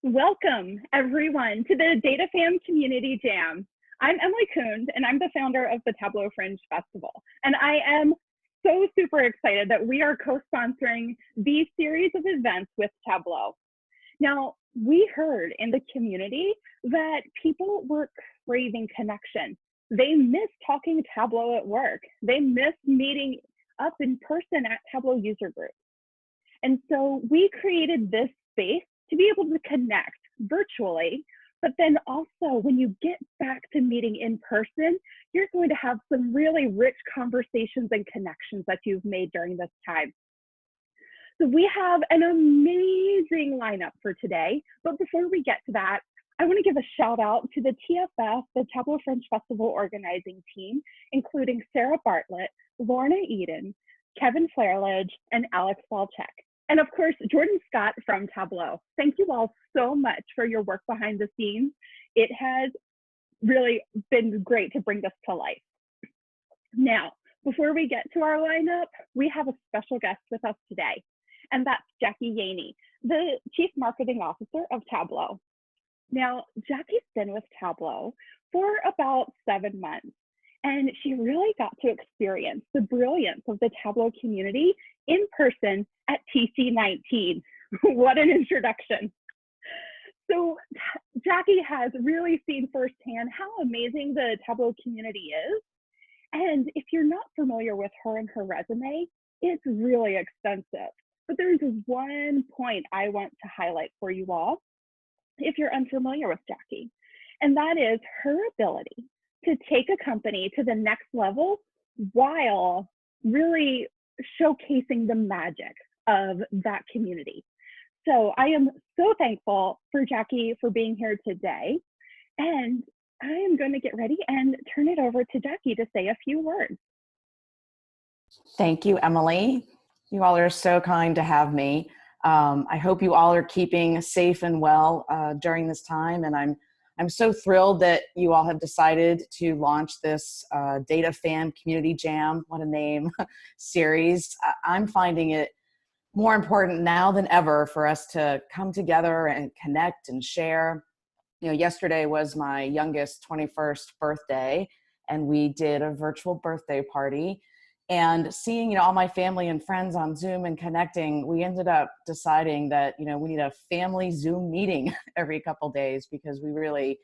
Welcome, everyone, to the Data Fam Community Jam. I'm Emily Kund, and I'm the founder of the Tableau Fringe Festival. And I am so super excited that we are co-sponsoring these series of events with Tableau. Now, we heard in the community that people were craving connection. They miss talking Tableau at work. They miss meeting up in person at Tableau user groups. And so we created this space to be able to connect virtually, but then also when you get back to meeting in person, you're going to have some really rich conversations and connections that you've made during this time. So we have an amazing lineup for today, but before we get to that, I want to give a shout out to the TFF, the Tableau Fringe Festival organizing team, including Sarah Bartlett, Lorna Eden, Kevin Flerlage, and Alex Walczek. And of course, Jordan Scott from Tableau. Thank you all so much for your work behind the scenes. It has really been great to bring this to life. Now, before we get to our lineup, we have a special guest with us today, and that's Jackie Yeaney, the Chief Marketing Officer of Tableau. Now, Jackie's been with Tableau for about 7 months, and she really got to experience the brilliance of the Tableau community in person at TC19. What an introduction. So Jackie has really seen firsthand how amazing the Tableau community is. And if you're not familiar with her and her resume, it's really extensive. But there's one point I want to highlight for you all, if you're unfamiliar with Jackie, and that is her ability to take a company to the next level while really showcasing the magic of that community. So I am so thankful for Jackie for being here today. And I am going to get ready and turn it over to Jackie to say a few words. Thank you, Emily. You all are so kind to have me. I hope you all are keeping safe and well during this time. And I'm so thrilled that you all have decided to launch this Data Fam Community Jam, what a name, series. I'm finding it more important now than ever for us to come together and connect and share. You know, yesterday was my youngest 21st birthday, and we did a virtual birthday party. And seeing, you know, all my family and friends on Zoom and connecting, we ended up deciding that, you know, we need a family Zoom meeting every couple days because we really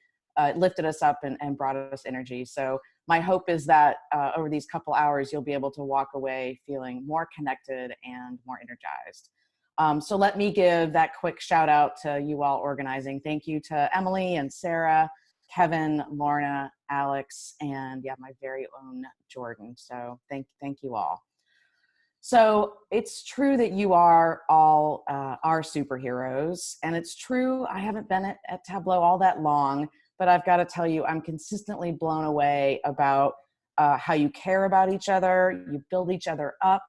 lifted us up and brought us energy. So my hope is that over these couple hours, you'll be able to walk away feeling more connected and more energized. So let me give that quick shout out to you all organizing. Thank you to Emily and Sarah, Kevin, Lorna, Alex, and yeah, my very own Jordan. So thank you all. So it's true that you are all our superheroes, and it's true I haven't been at Tableau all that long, but I've got to tell you, I'm consistently blown away about how you care about each other, you build each other up,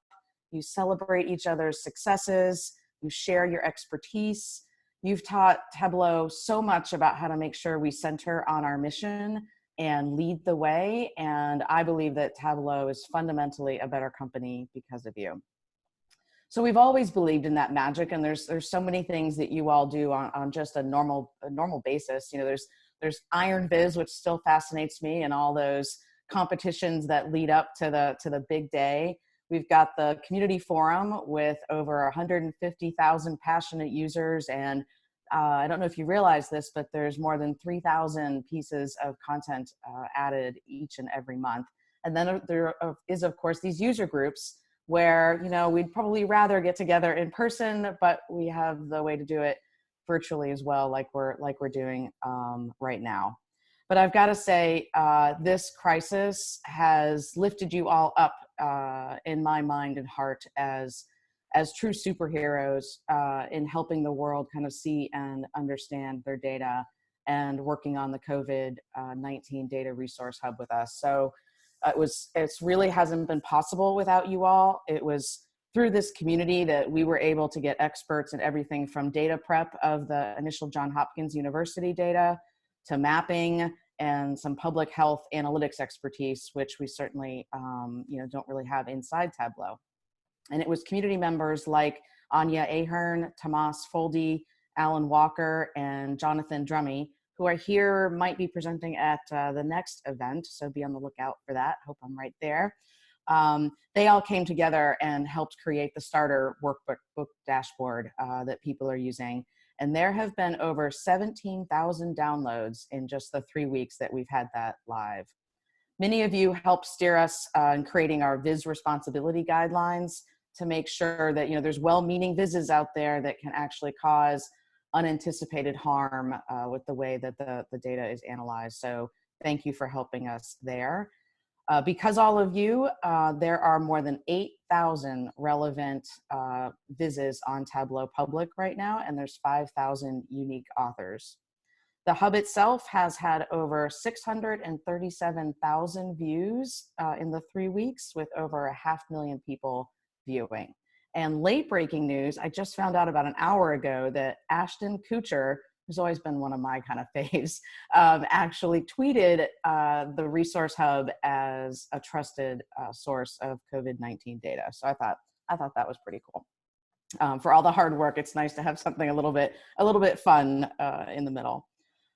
you celebrate each other's successes, you share your expertise. You've taught Tableau so much about how to make sure we center on our mission and lead the way. And I believe that Tableau is fundamentally a better company because of you. So we've always believed in that magic, and there's so many things that you all do on just a normal basis. You know, there's Iron Viz, which still fascinates me, and all those competitions that lead up to the big day. We've got the community forum with over 150,000 passionate users, and I don't know if you realize this, but there's more than 3,000 pieces of content added each and every month. And then there is, of course, these user groups where, you know, we'd probably rather get together in person, but we have the way to do it virtually as well, like we're doing right now. But I've got to say, this crisis has lifted you all up in my mind and heart as true superheroes in helping the world kind of see and understand their data and working on the COVID-19 data resource hub with us. So it really hasn't been possible without you all. It was through this community that we were able to get experts in everything from data prep of the initial Johns Hopkins University data to mapping and some public health analytics expertise, which we certainly don't really have inside Tableau. And it was community members like Anya Ahern, Tomas Foldy, Alan Walker and Jonathan Drummy, who are here, might be presenting at the next event, so be on the lookout for that. Hope I'm right there. They all came together and helped create the starter workbook dashboard that people are using. And there have been over 17,000 downloads in just the 3 weeks that we've had that live. Many of you helped steer us in creating our Viz responsibility guidelines to make sure that there's well-meaning Vizes out there that can actually cause unanticipated harm with the way that the data is analyzed. So thank you for helping us there. Because all of you, there are more than 8,000 relevant Vizes on Tableau Public right now, and there's 5,000 unique authors. The hub itself has had over 637,000 views in the 3 weeks, with over 500,000 people viewing. And late breaking news, I just found out about an hour ago that Ashton Kutcher, who's always been one of my kind of faves, actually tweeted the Resource Hub as a trusted source of COVID-19 data. So I thought that was pretty cool. For all the hard work, it's nice to have something a little bit fun in the middle.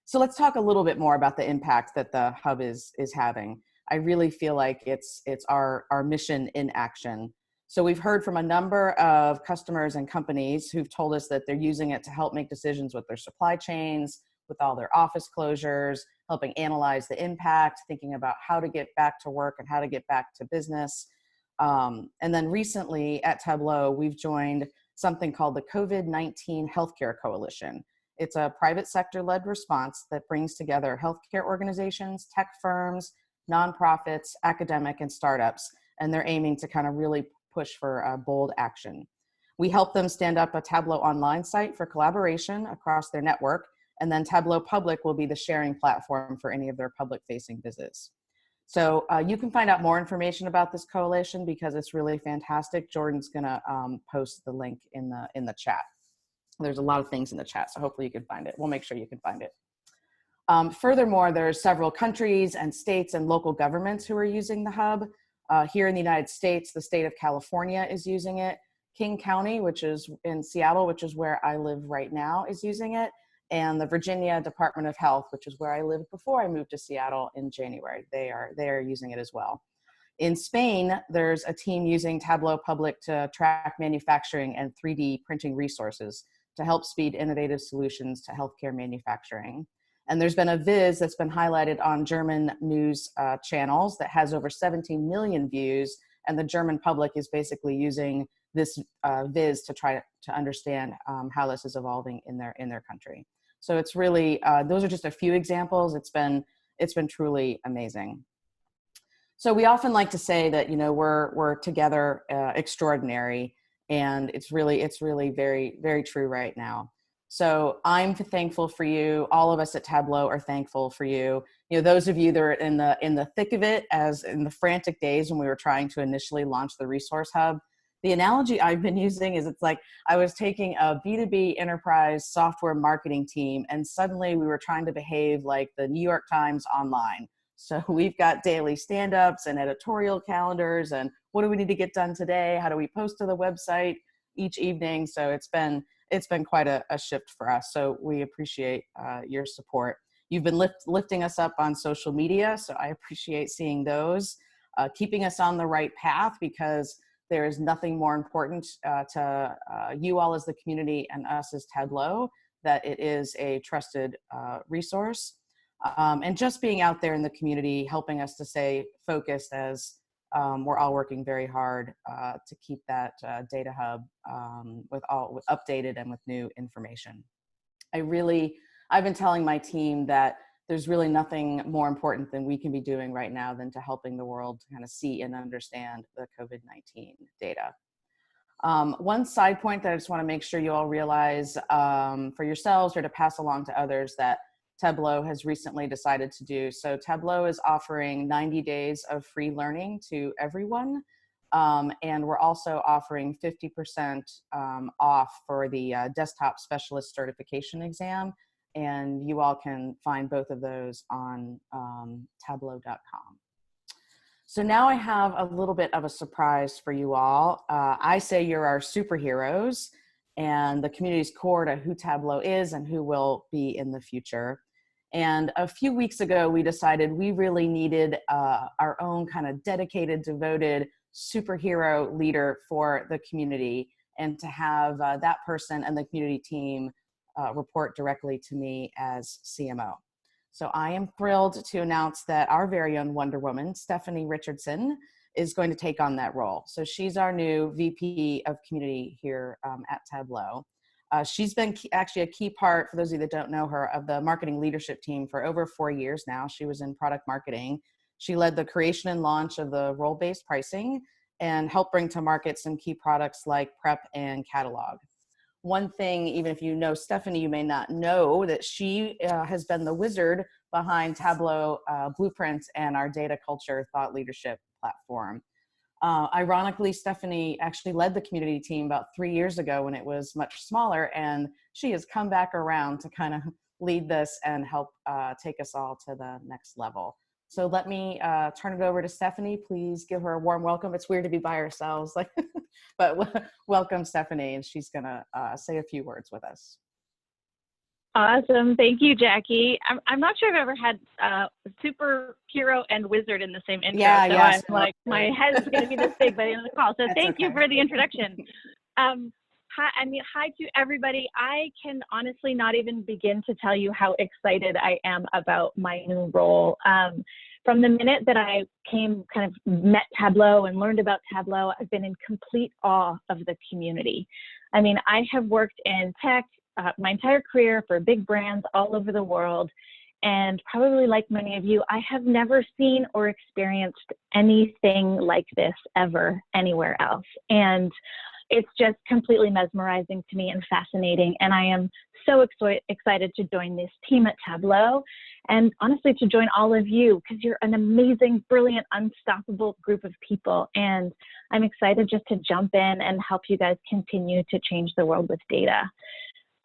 So let's talk a little bit more about the impact that the hub is having. I really feel like it's our mission in action. So we've heard from a number of customers and companies who've told us that they're using it to help make decisions with their supply chains, with all their office closures, helping analyze the impact, thinking about how to get back to work and how to get back to business. And then recently at Tableau, we've joined something called the COVID-19 Healthcare Coalition. It's a private sector-led response that brings together healthcare organizations, tech firms, nonprofits, academic, and startups, and they're aiming to kind of really push for bold action. We help them stand up a Tableau online site for collaboration across their network, and then Tableau Public will be the sharing platform for any of their public-facing visits. So you can find out more information about this coalition because it's really fantastic. Jordan's gonna post the link in the chat. There's a lot of things in the chat, so hopefully you can find it. We'll make sure you can find it. Furthermore, there's several countries and states and local governments who are using the hub. Here in the United States, the state of California is using it. King County, which is in Seattle, which is where I live right now, is using it. And the Virginia Department of Health, which is where I lived before I moved to Seattle in January, they are using it as well. In Spain, there's a team using Tableau Public to track manufacturing and 3D printing resources to help speed innovative solutions to healthcare manufacturing. And there's been a Viz that's been highlighted on German news channels that has over 17 million views. And the German public is basically using this Viz to try to understand how this is evolving in their country. So it's really, those are just a few examples. It's been truly amazing. So we often like to say that, we're together extraordinary, and it's really very, very true right now. So I'm thankful for you. All of us at Tableau are thankful for you. Those of you that are in the thick of it, as in the frantic days when we were trying to initially launch the Resource Hub, the analogy I've been using is it's like I was taking a B2B enterprise software marketing team, and suddenly we were trying to behave like the New York Times online. So we've got daily stand-ups and editorial calendars, and what do we need to get done today? How do we post to the website each evening? So it's been quite a shift for us. So we appreciate your support. You've been lifting us up on social media, so I appreciate seeing those, keeping us on the right path, because there is nothing more important to you all as the community and us as Tableau, that it is a trusted resource. And just being out there in the community, helping us to stay focused as we're all working very hard to keep that data hub with updated and with new information. I've been telling my team that there's really nothing more important than we can be doing right now than to helping the world to kind of see and understand the COVID-19 data. One side point that I just want to make sure you all realize for yourselves or to pass along to others that Tableau has recently decided to do. So Tableau is offering 90 days of free learning to everyone. And we're also offering 50% off for the desktop specialist certification exam. And you all can find both of those on tableau.com. So now I have a little bit of a surprise for you all. I say you're our superheroes, and the community's core to who Tableau is and who will be in the future. And a few weeks ago, we decided we really needed our own kind of dedicated, devoted superhero leader for the community, and to have that person and the community team report directly to me as CMO. So I am thrilled to announce that our very own Wonder Woman, Stephanie Richardson, is going to take on that role. So she's our new VP of Community here at Tableau. She's been actually a key part, for those of you that don't know her, of the marketing leadership team for over 4 years now. She was in product marketing. She led the creation and launch of the role-based pricing and helped bring to market some key products like Prep and Catalog. One thing, even if you know Stephanie, you may not know that she has been the wizard behind Tableau blueprints and our data culture thought leadership platform. Ironically, Stephanie actually led the community team about 3 years ago when it was much smaller, and she has come back around to kind of lead this and help take us all to the next level. So let me turn it over to Stephanie. Please give her a warm welcome. It's weird to be by ourselves, but welcome, Stephanie, and she's gonna say a few words with us. Awesome. Thank you, Jackie. I'm not sure I've ever had superhero and wizard in the same intro. Yeah, so yes. I'm like, my head's going to be this big by the end of the call. So thank you for the introduction. Hi to everybody. I can honestly not even begin to tell you how excited I am about my new role. From the minute that I met Tableau and learned about Tableau, I've been in complete awe of the community. I mean, I have worked in tech my entire career for big brands all over the world. And probably like many of you, I have never seen or experienced anything like this ever anywhere else. And it's just completely mesmerizing to me and fascinating. And I am so excited to join this team at Tableau, and honestly to join all of you, because you're an amazing, brilliant, unstoppable group of people. And I'm excited just to jump in and help you guys continue to change the world with data.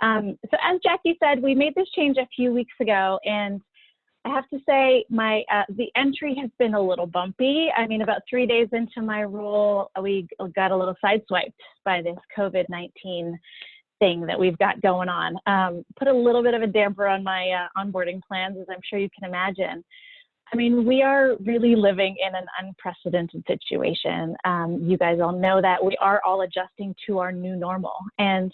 So as Jackie said, we made this change a few weeks ago, and I have to say the entry has been a little bumpy. I mean, about 3 days into my role, we got a little sideswiped by this COVID-19 thing that we've got going on. Put a little bit of a damper on my onboarding plans, as I'm sure you can imagine. I mean, we are really living in an unprecedented situation. You guys all know that. We are all adjusting to our new normal. And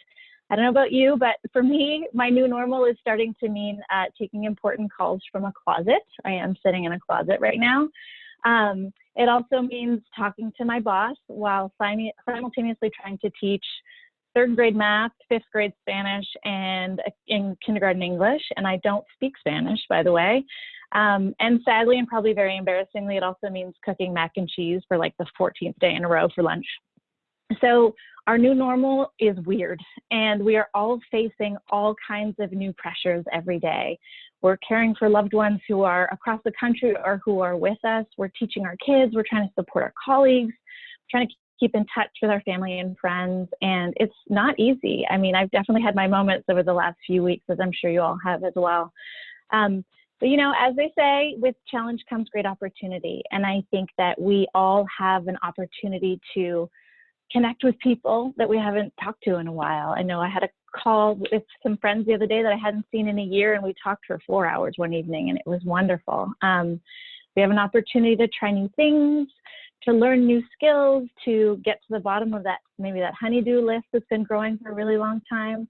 I don't know about you, but for me, my new normal is starting to mean taking important calls from a closet. I am sitting in a closet right now. It also means talking to my boss while simultaneously trying to teach 3rd grade math, 5th grade Spanish, and in kindergarten English. And I don't speak Spanish, by the way. And sadly, and probably very embarrassingly, it also means cooking mac and cheese for like the 14th day in a row for lunch. So our new normal is weird, and we are all facing all kinds of new pressures every day. We're caring for loved ones who are across the country or who are with us. We're teaching our kids. We're trying to support our colleagues, trying to keep in touch with our family and friends, and it's not easy. I mean, I've definitely had my moments over the last few weeks, as I'm sure you all have as well. But you know, as they say, with challenge comes great opportunity, and I think that we all have an opportunity to connect with people that we haven't talked to in a while. I know I had a call with some friends the other day that I hadn't seen in a year, and we talked for 4 hours one evening, and it was wonderful. We have an opportunity to try new things, to learn new skills, to get to the bottom of that, maybe that honey-do list that's been growing for a really long time.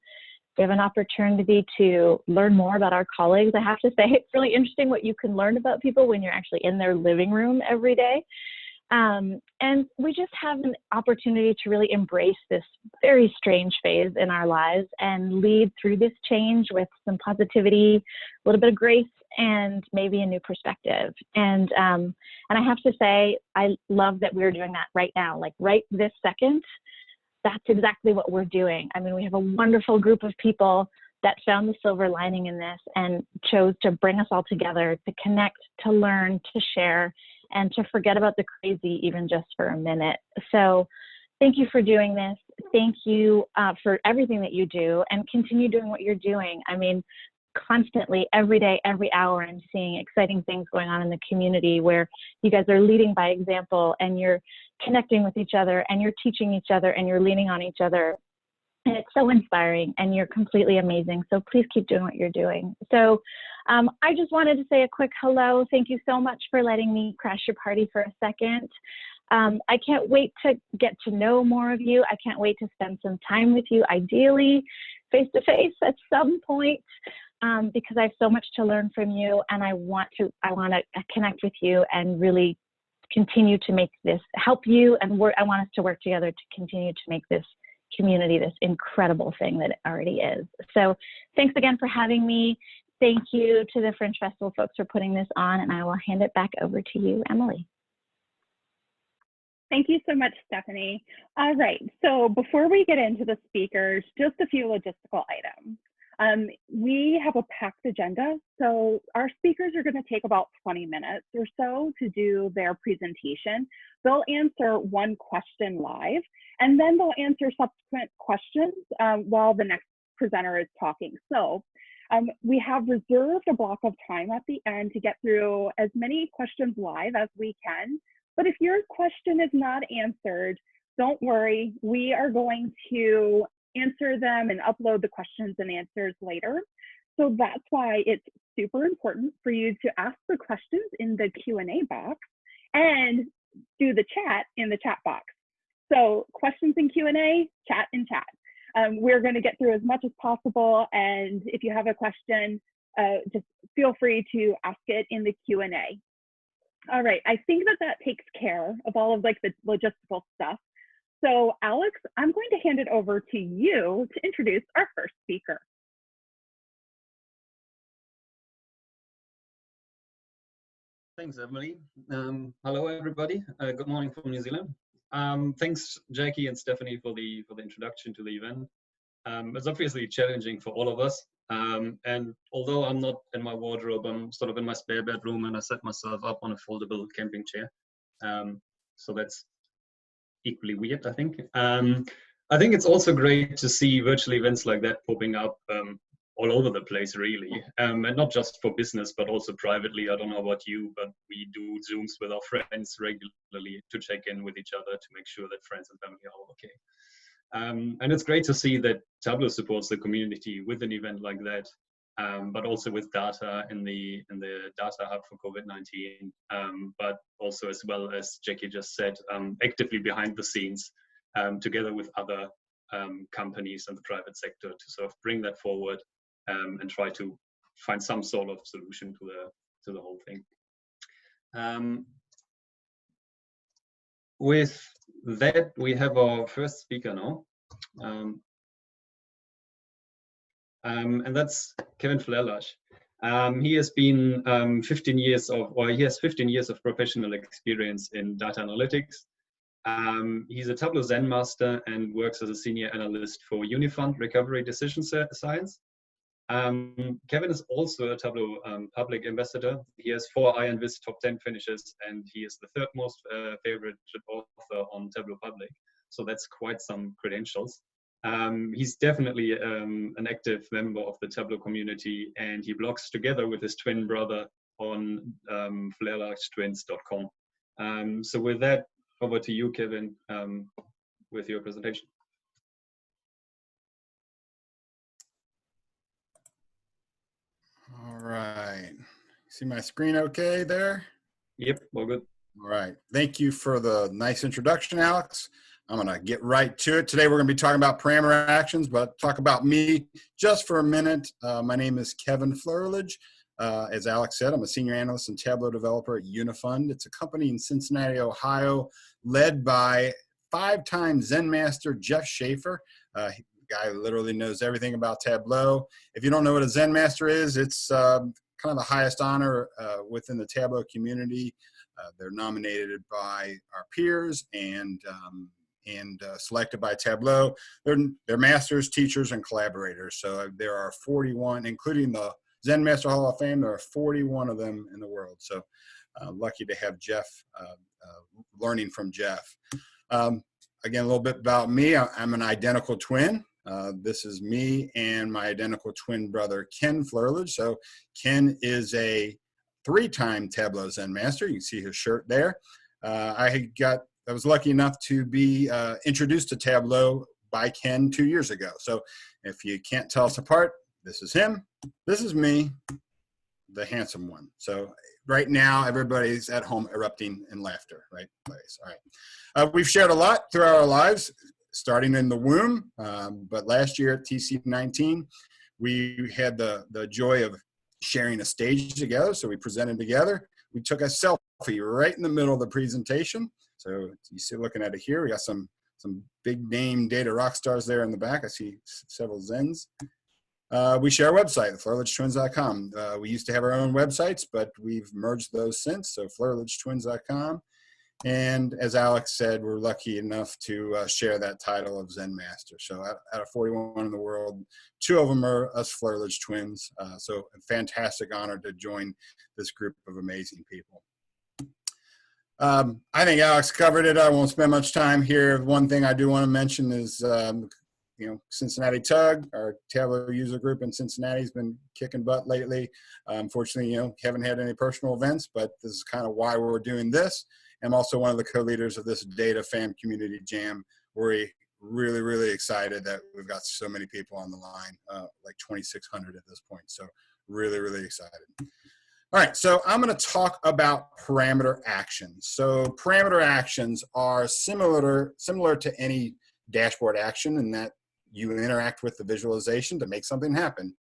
We have an opportunity to learn more about our colleagues. I have to say, it's really interesting what you can learn about people when you're actually in their living room every day. And we just have an opportunity to really embrace this very strange phase in our lives and lead through this change with some positivity, a little bit of grace, and maybe a new perspective. And I have to say, I love that we're doing that right now, like right this second. That's exactly what we're doing. I mean, we have a wonderful group of people that found the silver lining in this and chose to bring us all together to connect, to learn, to share, and to forget about the crazy even just for a minute. So thank you for doing this. Thank you for everything that you do, and continue doing what you're doing. I mean, constantly, every day, every hour, I'm seeing exciting things going on in the community where you guys are leading by example, and you're connecting with each other, and you're teaching each other, and you're leaning on each other. And it's so inspiring, and you're completely amazing. So please keep doing what you're doing. So I just wanted to say a quick hello. Thank you so much for letting me crash your party for a second. I can't wait to get to know more of you. I can't wait to spend some time with you, ideally face to face at some point, because I have so much to learn from you, and I want to connect with you and really continue to make this, help you, and I want us to work together to continue to make this community this incredible thing that it already is. So thanks again for having me. Thank you to the Fringe Festival folks for putting this on, and I will hand it back over to you, Emily. Thank you so much, Stephanie. All right, so before we get into the speakers, just a few logistical items. We have a packed agenda, so our speakers are going to take about 20 minutes or so to do their presentation. They'll answer one question live, and then they'll answer subsequent questions while the next presenter is talking. So we have reserved a block of time at the end to get through as many questions live as we can. But if your question is not answered, don't worry, we are going to answer them and upload the questions and answers later. So that's why it's super important for you to ask the questions in the Q&A box and do the chat in the chat box. So questions in Q&A, chat in chat. We're going to get through as much as possible, and if you have a question, just feel free to ask it in the Q&A. All right, I think that takes care of all of like the logistical stuff. So Alex, I'm going to hand it over to you to introduce our first speaker. Thanks, Emily. Hello, everybody. Good morning from New Zealand. Thanks, Jackie and Stephanie, for the introduction to the event. It's obviously challenging for all of us. And although I'm not in my wardrobe, I'm sort of in my spare bedroom, and I set myself up on a foldable camping chair. So that's equally weird, I think. I think it's also great to see virtual events like that popping up all over the place, really. And not just for business, but also privately. I don't know about you, but we do Zooms with our friends regularly to check in with each other to make sure that friends and family are okay. And it's great to see that Tableau supports the community with an event like that, but also with data in the data hub for COVID-19, but also, as well as Jackie just said, actively behind the scenes, together with other companies and the private sector to sort of bring that forward and try to find some sort of solution to the whole thing. With that, we have our first speaker now, and that's Kevin Flerlage. He has been 15 years of professional experience in data analytics. He's a Tableau Zen master and works as a senior analyst for Unifund Recovery Decision Science. Kevin is also a Tableau public ambassador. He has 4 Iron Viz top 10 finishes, and he is the 3rd most favorite author on Tableau Public. So that's quite some credentials. He's definitely an active member of the Tableau community, and he blogs together with his twin brother on flerlagetwins.com. So with that, over to you, Kevin, with your presentation. All right. See my screen okay there? Yep, all good. All right. Thank you for the nice introduction, Alex. I'm going to get right to it. Today we're going to be talking about parameter actions, but talk about me just for a minute. My name is Kevin Flerlage. As Alex said, I'm a senior analyst and Tableau developer at Unifund. It's a company in Cincinnati, Ohio, led by 5-time Zen master Jeff Schaefer. Guy literally knows everything about Tableau. If you don't know what a Zen master is, it's kind of the highest honor within the Tableau community. They're nominated by our peers and selected by Tableau. They're masters, teachers, and collaborators. So there are 41, including the Zen Master Hall of Fame. There are 41 of them in the world. So lucky to have Jeff, learning from Jeff. Again, a little bit about me. I'm an identical twin. This is me and my identical twin brother, Ken Flerlage. So Ken is a 3-time Tableau Zen Master. You can see his shirt there. I was lucky enough to be introduced to Tableau by Ken 2 years ago. So if you can't tell us apart, this is him, this is me, the handsome one. So right now, everybody's at home erupting in laughter, right? All right. We've shared a lot throughout our lives, starting in the womb, but last year at TC19, we had the joy of sharing a stage together. So we presented together. We took a selfie right in the middle of the presentation. So you see, looking at it here, we got some big name data rock stars there in the back. I see several Zens. We share our website, flerlagetwins.com. We used to have our own websites, but we've merged those since, so flerlagetwins.com. And as Alex said, we're lucky enough to share that title of Zen Master. So out of 41 in the world, 2 of them are us Flerlage twins. So a fantastic honor to join this group of amazing people. I think Alex covered it. I won't spend much time here. One thing I do want to mention is, Cincinnati Tug, our Tableau user group in Cincinnati, has been kicking butt lately. Unfortunately, haven't had any personal events, but this is kind of why we're doing this. I'm also one of the co-leaders of this Data Fam Community Jam. We're really, really excited that we've got so many people on the line, like 2,600 at this point. So really, really excited. All right, so I'm going to talk about parameter actions. So parameter actions are similar to any dashboard action in that you interact with the visualization to make something happen.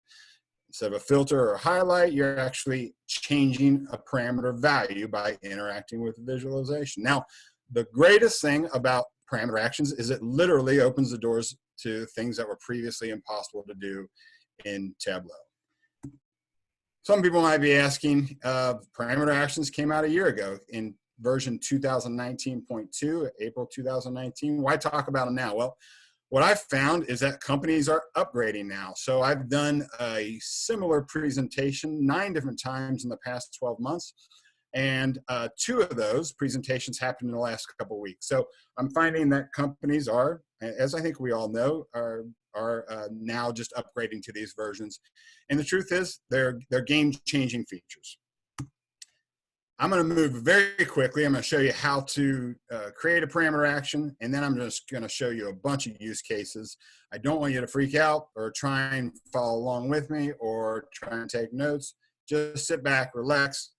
Instead of a filter or a highlight, you're actually changing a parameter value by interacting with the visualization. Now, the greatest thing about parameter actions is it literally opens the doors to things that were previously impossible to do in Tableau. Some people might be asking, parameter actions came out a year ago in version 2019.2, April 2019. Why talk about them now? Well, what I've found is that companies are upgrading now. So I've done a similar presentation 9 different times in the past 12 months. And 2 of those presentations happened in the last couple of weeks. So I'm finding that companies are, as I think we all know, are now just upgrading to these versions. And the truth is, they're game-changing features. I'm going to move very quickly. I'm going to show you how to create a parameter action, and then I'm just going to show you a bunch of use cases. I don't want you to freak out or try and follow along with me or try and take notes. Just sit back, relax,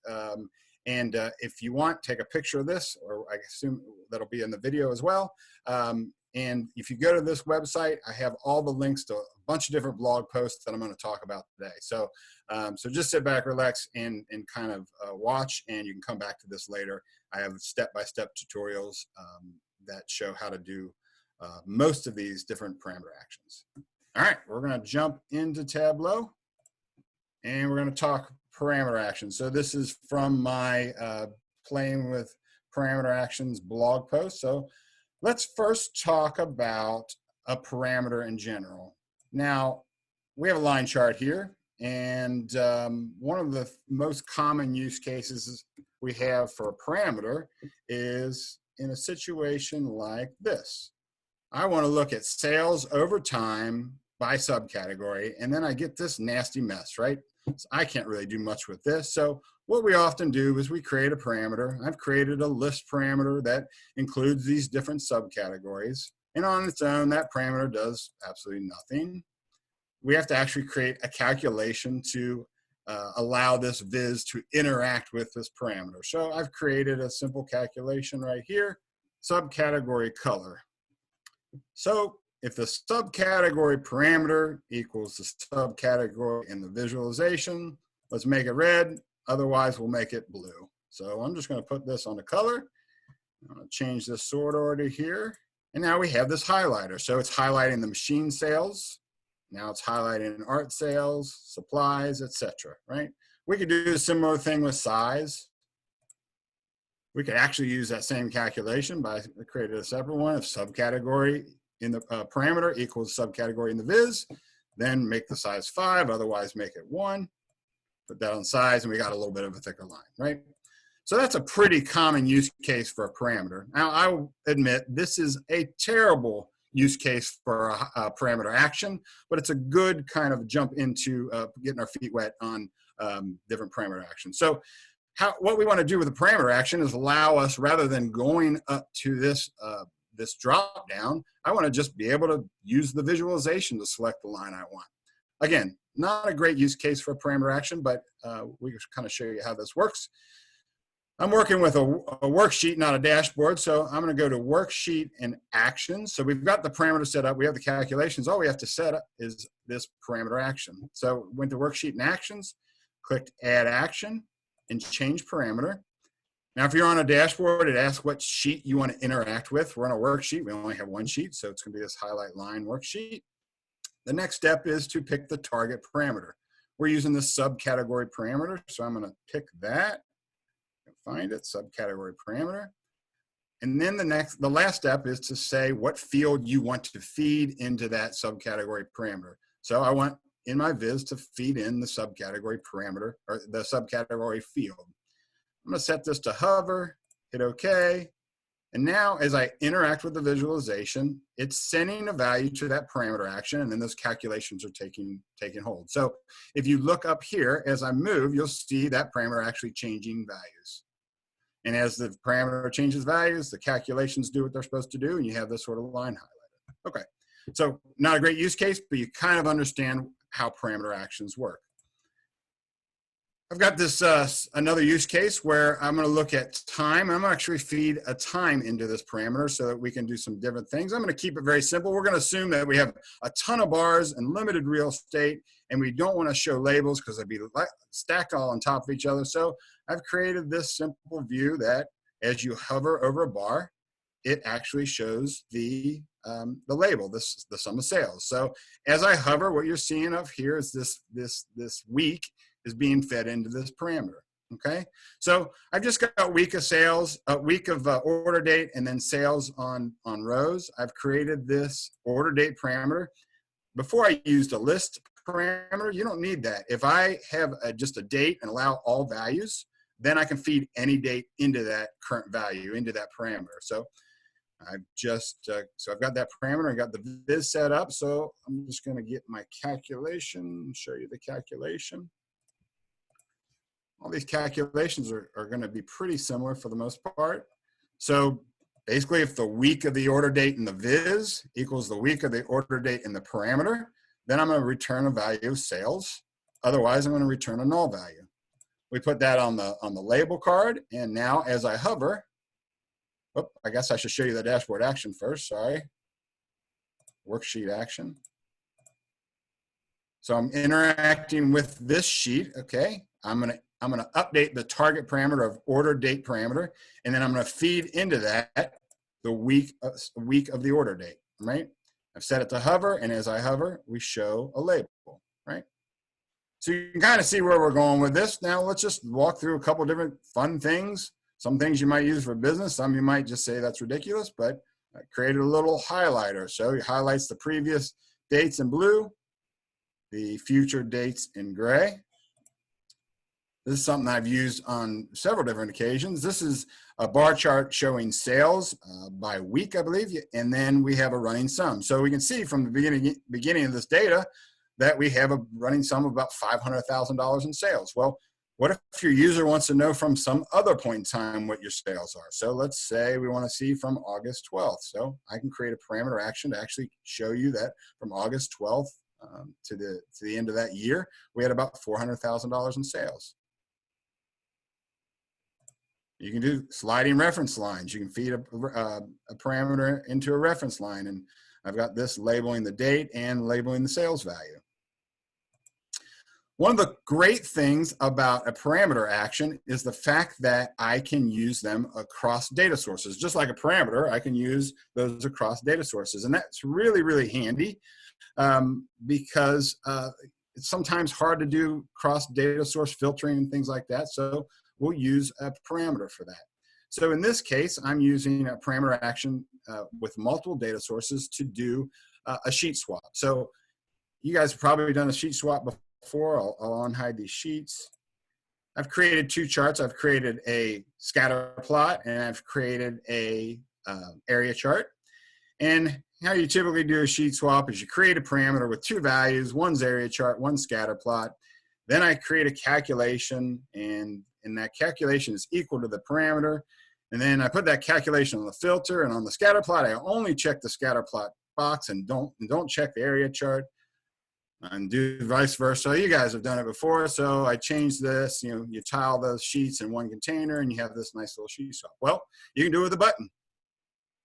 and if you want, take a picture of this, or I assume that'll be in the video as well. And if you go to this website, I have all the links to a bunch of different blog posts that I'm going to talk about today. So, so just sit back, relax, and kind of watch, and you can come back to this later. I have step-by-step tutorials that show how to do most of these different parameter actions. All right, we're going to jump into Tableau, and we're going to talk parameter actions. So this is from my Playing with Parameter Actions blog post. So let's first talk about a parameter in general. Now, we have a line chart here, and one of the most common use cases we have for a parameter is in a situation like this. I want to look at sales over time by subcategory, and then I get this nasty mess, right? So I can't really do much with this. So what we often do is we create a parameter. I've created a list parameter that includes these different subcategories. And on its own, that parameter does absolutely nothing. We have to actually create a calculation to allow this viz to interact with this parameter. So I've created a simple calculation right here, subcategory color. So if the subcategory parameter equals the subcategory in the visualization, let's make it red. Otherwise, we'll make it blue. So I'm just going to put this on the color. I'm going to change this sort order here. And now we have this highlighter. So it's highlighting the machine sales. Now it's highlighting art sales, supplies, etc. Right? We could do a similar thing with size. We could actually use that same calculation by creating a separate one. If subcategory in the parameter equals subcategory in the viz, then make the size 5, otherwise make it 1. Put that on size, and we got a little bit of a thicker line, right? So that's a pretty common use case for a parameter. Now, I will admit this is a terrible use case for a parameter action, but it's a good kind of jump into getting our feet wet on different parameter actions. So what we want to do with a parameter action is allow us, rather than going up to this this drop down, I want to just be able to use the visualization to select the line I want. Again, not a great use case for a parameter action, but we can kind of show you how this works. I'm working with a worksheet, not a dashboard, so I'm going to go to Worksheet and Actions. So we've got the parameter set up. We have the calculations. All we have to set up is this parameter action. So went to Worksheet and Actions, clicked Add Action, and Change Parameter. Now, if you're on a dashboard, it asks what sheet you want to interact with. We're on a worksheet. We only have one sheet, so it's going to be this highlight line worksheet. The next step is to pick the target parameter. We're using the subcategory parameter, so I'm going to pick that. Find it, subcategory parameter. And then the last step is to say what field you want to feed into that subcategory parameter. So I want in my viz to feed in the subcategory parameter or the subcategory field. I'm going to set this to hover, hit OK. And now as I interact with the visualization, it's sending a value to that parameter action, and then those calculations are taking hold. So if you look up here, as I move, you'll see that parameter actually changing values. And as the parameter changes values, the calculations do what they're supposed to do, and you have this sort of line highlighted. Okay, so not a great use case, but you kind of understand how parameter actions work. I've got this another use case where I'm going to look at time. I'm going to actually feed a time into this parameter so that we can do some different things. I'm going to keep it very simple. We're going to assume that we have a ton of bars and limited real estate, and we don't want to show labels because they'd be stacked all on top of each other. So I've created this simple view that as you hover over a bar, it actually shows the label, the sum of sales. So as I hover, what you're seeing up here is this week is being fed into this parameter. Okay, so I've just got week of sales, a week of order date, and then sales on rows. I've created this order date parameter. Before I used a list parameter, you don't need that. If I have just a date and allow all values, then I can feed any date into that current value, into that parameter. So I've just, so I've got that parameter, I got the viz set up. So I'm just going to get my calculation, show you the calculation. All these calculations are going to be pretty similar for the most part. So basically, if the week of the order date in the viz equals the week of the order date in the parameter, then I'm going to return a value of sales. Otherwise, I'm going to return a null value. We put that on the label card, and now as I hover, oh, I guess I should show you the dashboard action first. Sorry, worksheet action. So I'm interacting with this sheet. Okay, I'm going to update the target parameter of order date parameter, and then I'm going to feed into that the week of the order date, right? I've set it to hover, and as I hover, we show a label, right? So you can kind of see where we're going with this. Now let's just walk through a couple different fun things. Some things you might use for business, some you might just say that's ridiculous, but I created a little highlighter. So it highlights the previous dates in blue, the future dates in gray. This is something I've used on several different occasions. This is a bar chart showing sales by week, I believe, and then we have a running sum. So we can see from the beginning of this data that we have a running sum of about $500,000 in sales. Well, what if your user wants to know from some other point in time what your sales are? So let's say we want to see from August 12th. So I can create a parameter action to actually show you that from August 12th to the end of that year, we had about $400,000 in sales. You can do sliding reference lines. You can feed a parameter into a reference line, and I've got this labeling the date and labeling the sales value. One of the great things about a parameter action is the fact that I can use them across data sources. Just like a parameter, I can use those across data sources, and that's really, really handy because it's sometimes hard to do cross data source filtering and things like that. So we'll use a parameter for that. So in this case, I'm using a parameter action with multiple data sources to do a sheet swap. So you guys have probably done a sheet swap before. I'll unhide these sheets. I've created two charts. I've created a scatter plot, and I've created a area chart. And how you typically do a sheet swap is you create a parameter with two values. One's area chart, one's scatter plot. Then I create a calculation, and that calculation is equal to the parameter. And then I put that calculation on the filter, and on the scatter plot, I only check the scatter plot box and don't check the area chart, and do vice versa. You guys have done it before, so I changed this. You know, you tile those sheets in one container, and you have this nice little sheet swap. Well, you can do it with a button.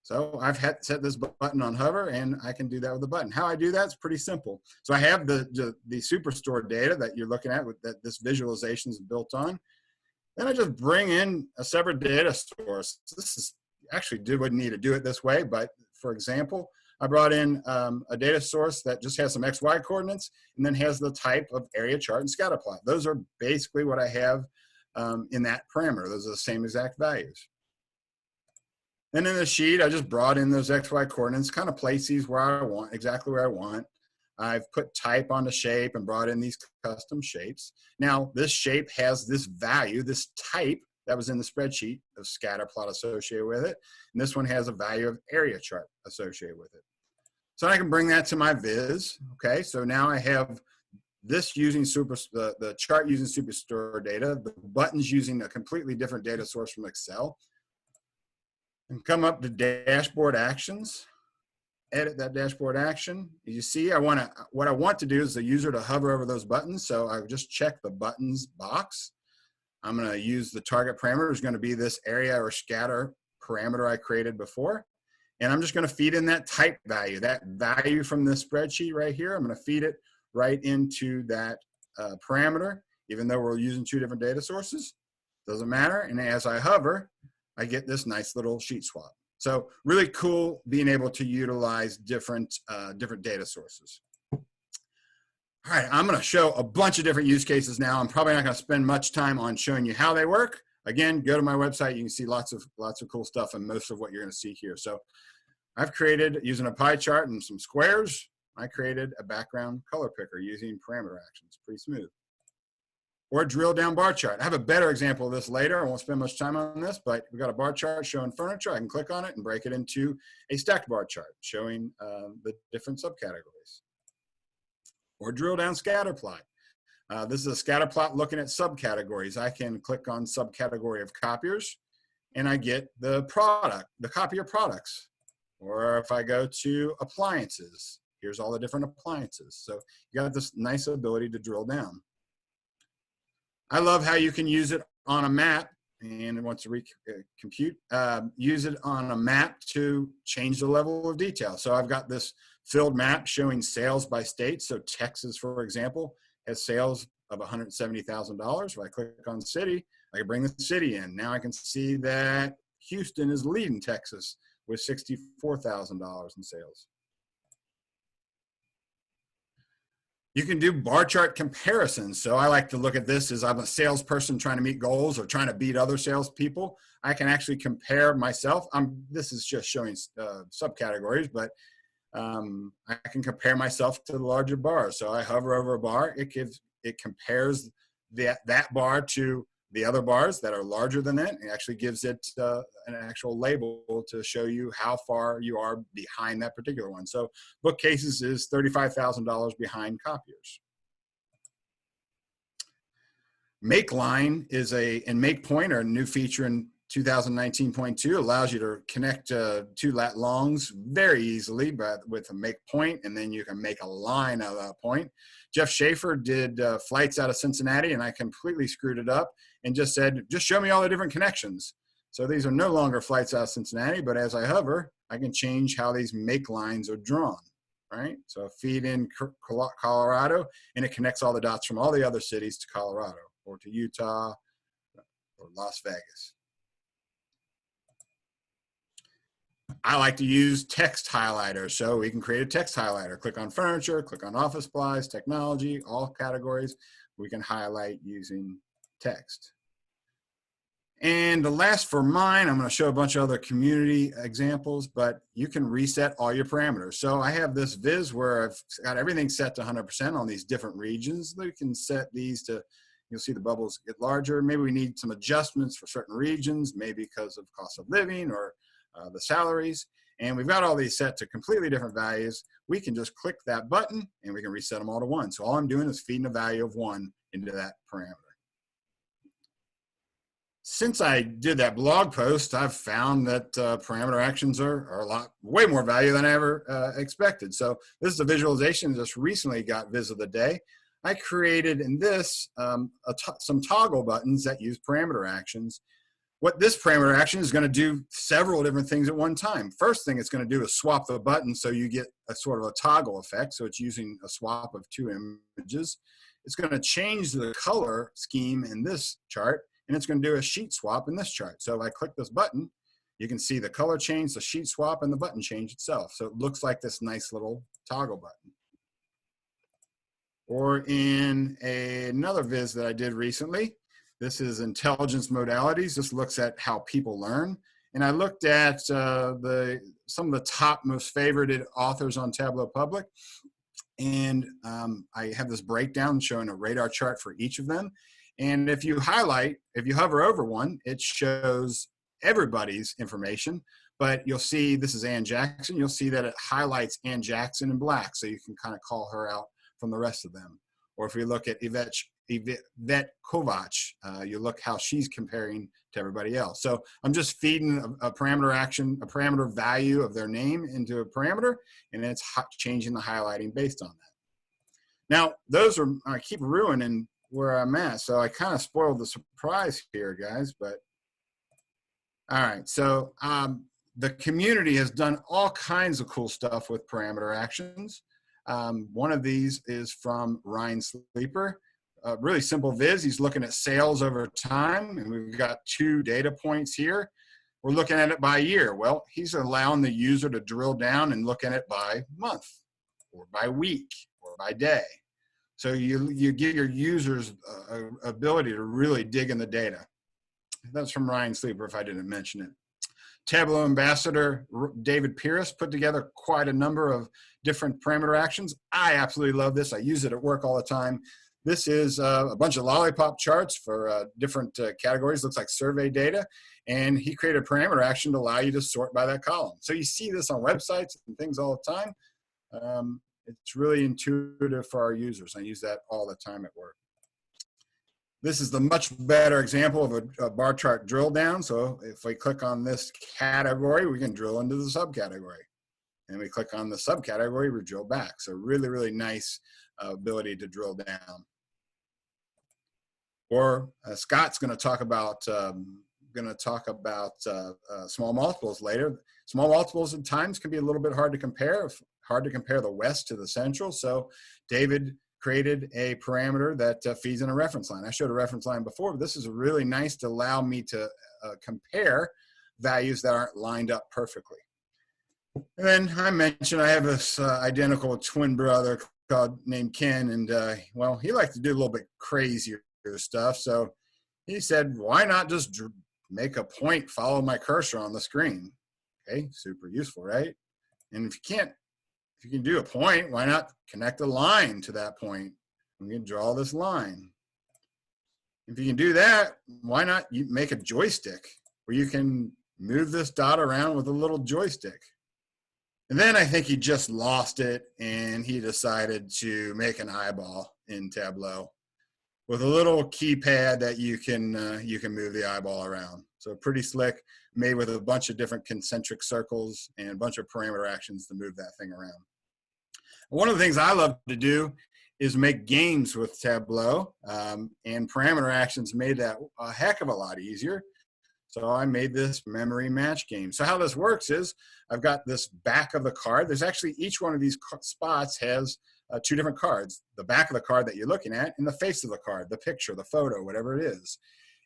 So I've set this button on hover, and I can do that with a button. How I do that is pretty simple. So I have the Superstore data that you're looking at, with that this visualization is built on. Then I just bring in a separate data source. This is actually wouldn't need to do it this way, but for example, I brought in a data source that just has some XY coordinates and then has the type of area chart and scatter plot. Those are basically what I have in that parameter. Those are the same exact values. And in the sheet, I just brought in those XY coordinates, kind of place these where I want, exactly where I want. I've put type on the shape and brought in these custom shapes. Now, this shape has this value, this type that was in the spreadsheet of scatter plot associated with it. And this one has a value of area chart associated with it. So I can bring that to my viz. Okay, so now I have this using the chart using Superstore data, the buttons using a completely different data source from Excel. And come up to dashboard actions, edit that dashboard action. You see, what I want to do is the user to hover over those buttons. So I just check the buttons box. I'm going to use the target parameter is going to be this area or scatter parameter I created before. And I'm just going to feed in that type value, that value from the spreadsheet right here. I'm going to feed it right into that parameter, even though we're using two different data sources. Doesn't matter. And as I hover, I get this nice little sheet swap. So really cool being able to utilize different data sources. All right, I'm going to show a bunch of different use cases now. I'm probably not going to spend much time on showing you how they work. Again, go to my website. You can see lots of cool stuff and most of what you're going to see here. So I've created, using a pie chart and some squares, I created a background color picker using parameter actions. Pretty smooth. Or a drill down bar chart. I have a better example of this later. I won't spend much time on this, but we've got a bar chart showing furniture. I can click on it and break it into a stacked bar chart showing the different subcategories. Or drill down scatter plot. This is a scatter plot looking at subcategories. I can click on subcategory of copiers and I get the copier products. Or if I go to appliances, here's all the different appliances. So you got this nice ability to drill down. I love how you can use it on a map, and once you compute, use it on a map to change the level of detail. So I've got this filled map showing sales by state. So Texas, for example, has sales of $170,000. If I click on city, I can bring the city in. Now I can see that Houston is leading Texas with $64,000 in sales. You can do bar chart comparisons. So I like to look at this as I'm a salesperson trying to meet goals or trying to beat other salespeople. I can actually compare myself. This is just showing subcategories, but I can compare myself to the larger bars. So I hover over a bar. It compares that bar to the other bars that are larger than it. It actually gives it an actual label to show you how far you are behind that particular one. So bookcases is $35,000 behind copiers. Make line is and make point are a new feature in 2019.2, allows you to connect two lat longs very easily, but with a make point, and then you can make a line out of that point. Jeff Schaefer did flights out of Cincinnati, and I completely screwed it up and just said, just show me all the different connections. So these are no longer flights out of Cincinnati, but as I hover, I can change how these make lines are drawn, right? So I feed in Colorado, and it connects all the dots from all the other cities to Colorado, or to Utah, or Las Vegas. I like to use text highlighters, so we can create a text highlighter. Click on furniture, click on office supplies, technology, all categories. We can highlight using text. And the last for mine, I'm going to show a bunch of other community examples, but you can reset all your parameters. So I have this viz where I've got everything set to 100% on these different regions. We can set these to, you'll see the bubbles get larger. Maybe we need some adjustments for certain regions, maybe because of cost of living or the salaries, and we've got all these set to completely different values. We can just click that button and we can reset them all to 1. So all I'm doing is feeding a value of 1 into that parameter. since I did that blog post, I've found that parameter actions are way more value than I ever expected. So this is a visualization that just recently got Viz of the Day. I created in this some toggle buttons that use parameter actions. What this parameter action is going to do several different things at one time. First thing it's going to do is swap the button so you get a sort of a toggle effect. So it's using a swap of two images. It's going to change the color scheme in this chart, and it's going to do a sheet swap in this chart. So if I click this button, you can see the color change, the sheet swap, and the button change itself. So it looks like this nice little toggle button. Or in another viz that I did recently, this is intelligence modalities. This looks at how people learn. And I looked at some of the top most favorited authors on Tableau Public. And I have this breakdown showing a radar chart for each of them. And if you hover over one, it shows everybody's information. But you'll see, this is Ann Jackson. You'll see that it highlights Ann Jackson in black. So you can kind of call her out from the rest of them. Or if we look at Yvette Kovac, you look how she's comparing to everybody else. So I'm just feeding a parameter action, a parameter value of their name into a parameter, and then it's changing the highlighting based on that. Now, those are, I keep ruining where I'm at, so I kind of spoiled the surprise here, guys, but all right. So the community has done all kinds of cool stuff with parameter actions. One of these is from Ryan Sleeper. Really simple viz. He's looking at sales over time, and we've got 2 data points here. We're looking at it by year. Well, he's allowing the user to drill down and look at it by month or by week or by day. So you give your users ability to really dig in the data. That's from Ryan Sleeper, if I didn't mention it. Tableau ambassador David Pierce put together quite a number of different parameter actions. I absolutely love this. I use it at work all the time. This is a bunch of lollipop charts for different categories. Looks like survey data. And he created a parameter action to allow you to sort by that column. So you see this on websites and things all the time. It's really intuitive for our users. I use that all the time at work. This is the much better example of a bar chart drill down. So if we click on this category, we can drill into the subcategory. And we click on the subcategory, we drill back. So really, really nice ability to drill down. Or Scott's going to talk about small multiples later. Small multiples at times can be a little bit hard to compare the west to the central. So David created a parameter that feeds in a reference line. I showed a reference line before, but this is really nice to allow me to compare values that aren't lined up perfectly. And then I mentioned I have this identical twin brother named Ken, and well, he likes to do a little bit crazier stuff. So he said, why not just make a point, follow my cursor on the screen? Okay, super useful, right? And if you can do a point, why not connect a line to that point? We can draw this line. If you can do that, why not you make a joystick where you can move this dot around with a little joystick? And then I think he just lost it, and he decided to make an eyeball in Tableau with a little keypad that you can move the eyeball around. So pretty slick, made with a bunch of different concentric circles and a bunch of parameter actions to move that thing around. One of the things I love to do is make games with Tableau, and parameter actions made that a heck of a lot easier. So I made this memory match game. So how this works is I've got this back of the card. There's actually, each one of these spots has 2 different cards, the back of the card that you're looking at and the face of the card, the picture, the photo, whatever it is.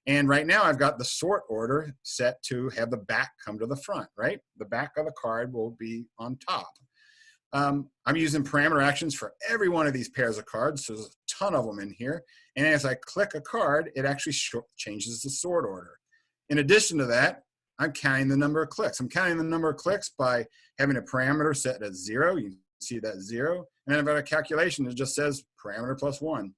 And right now I've got the sort order set to have the back come to the front, right? The back of the card will be on top. I'm using parameter actions for every one of these pairs of cards. So there's a ton of them in here. And as I click a card, it actually changes the sort order. In addition to that, I'm counting the number of clicks. I'm counting the number of clicks by having a parameter set at 0. You can see that 0. And then I've got a calculation that just says parameter plus 1.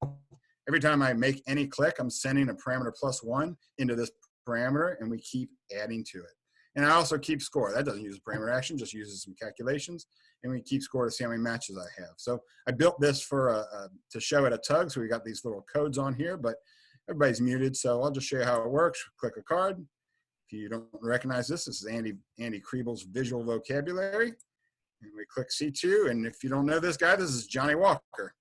Every time I make any click, I'm sending a parameter plus 1 into this parameter, and we keep adding to it. And I also keep score. That doesn't use a parameter action, just uses some calculations. And we keep score to see how many matches I have. So I built this for to show at a tug. So we got these little codes on here, but Everybody's muted, so I'll just show you how it works. Click a card. If you don't recognize this is Andy Kriebel's visual vocabulary. And we click C2, and if you don't know this guy, this is Johnny Walker.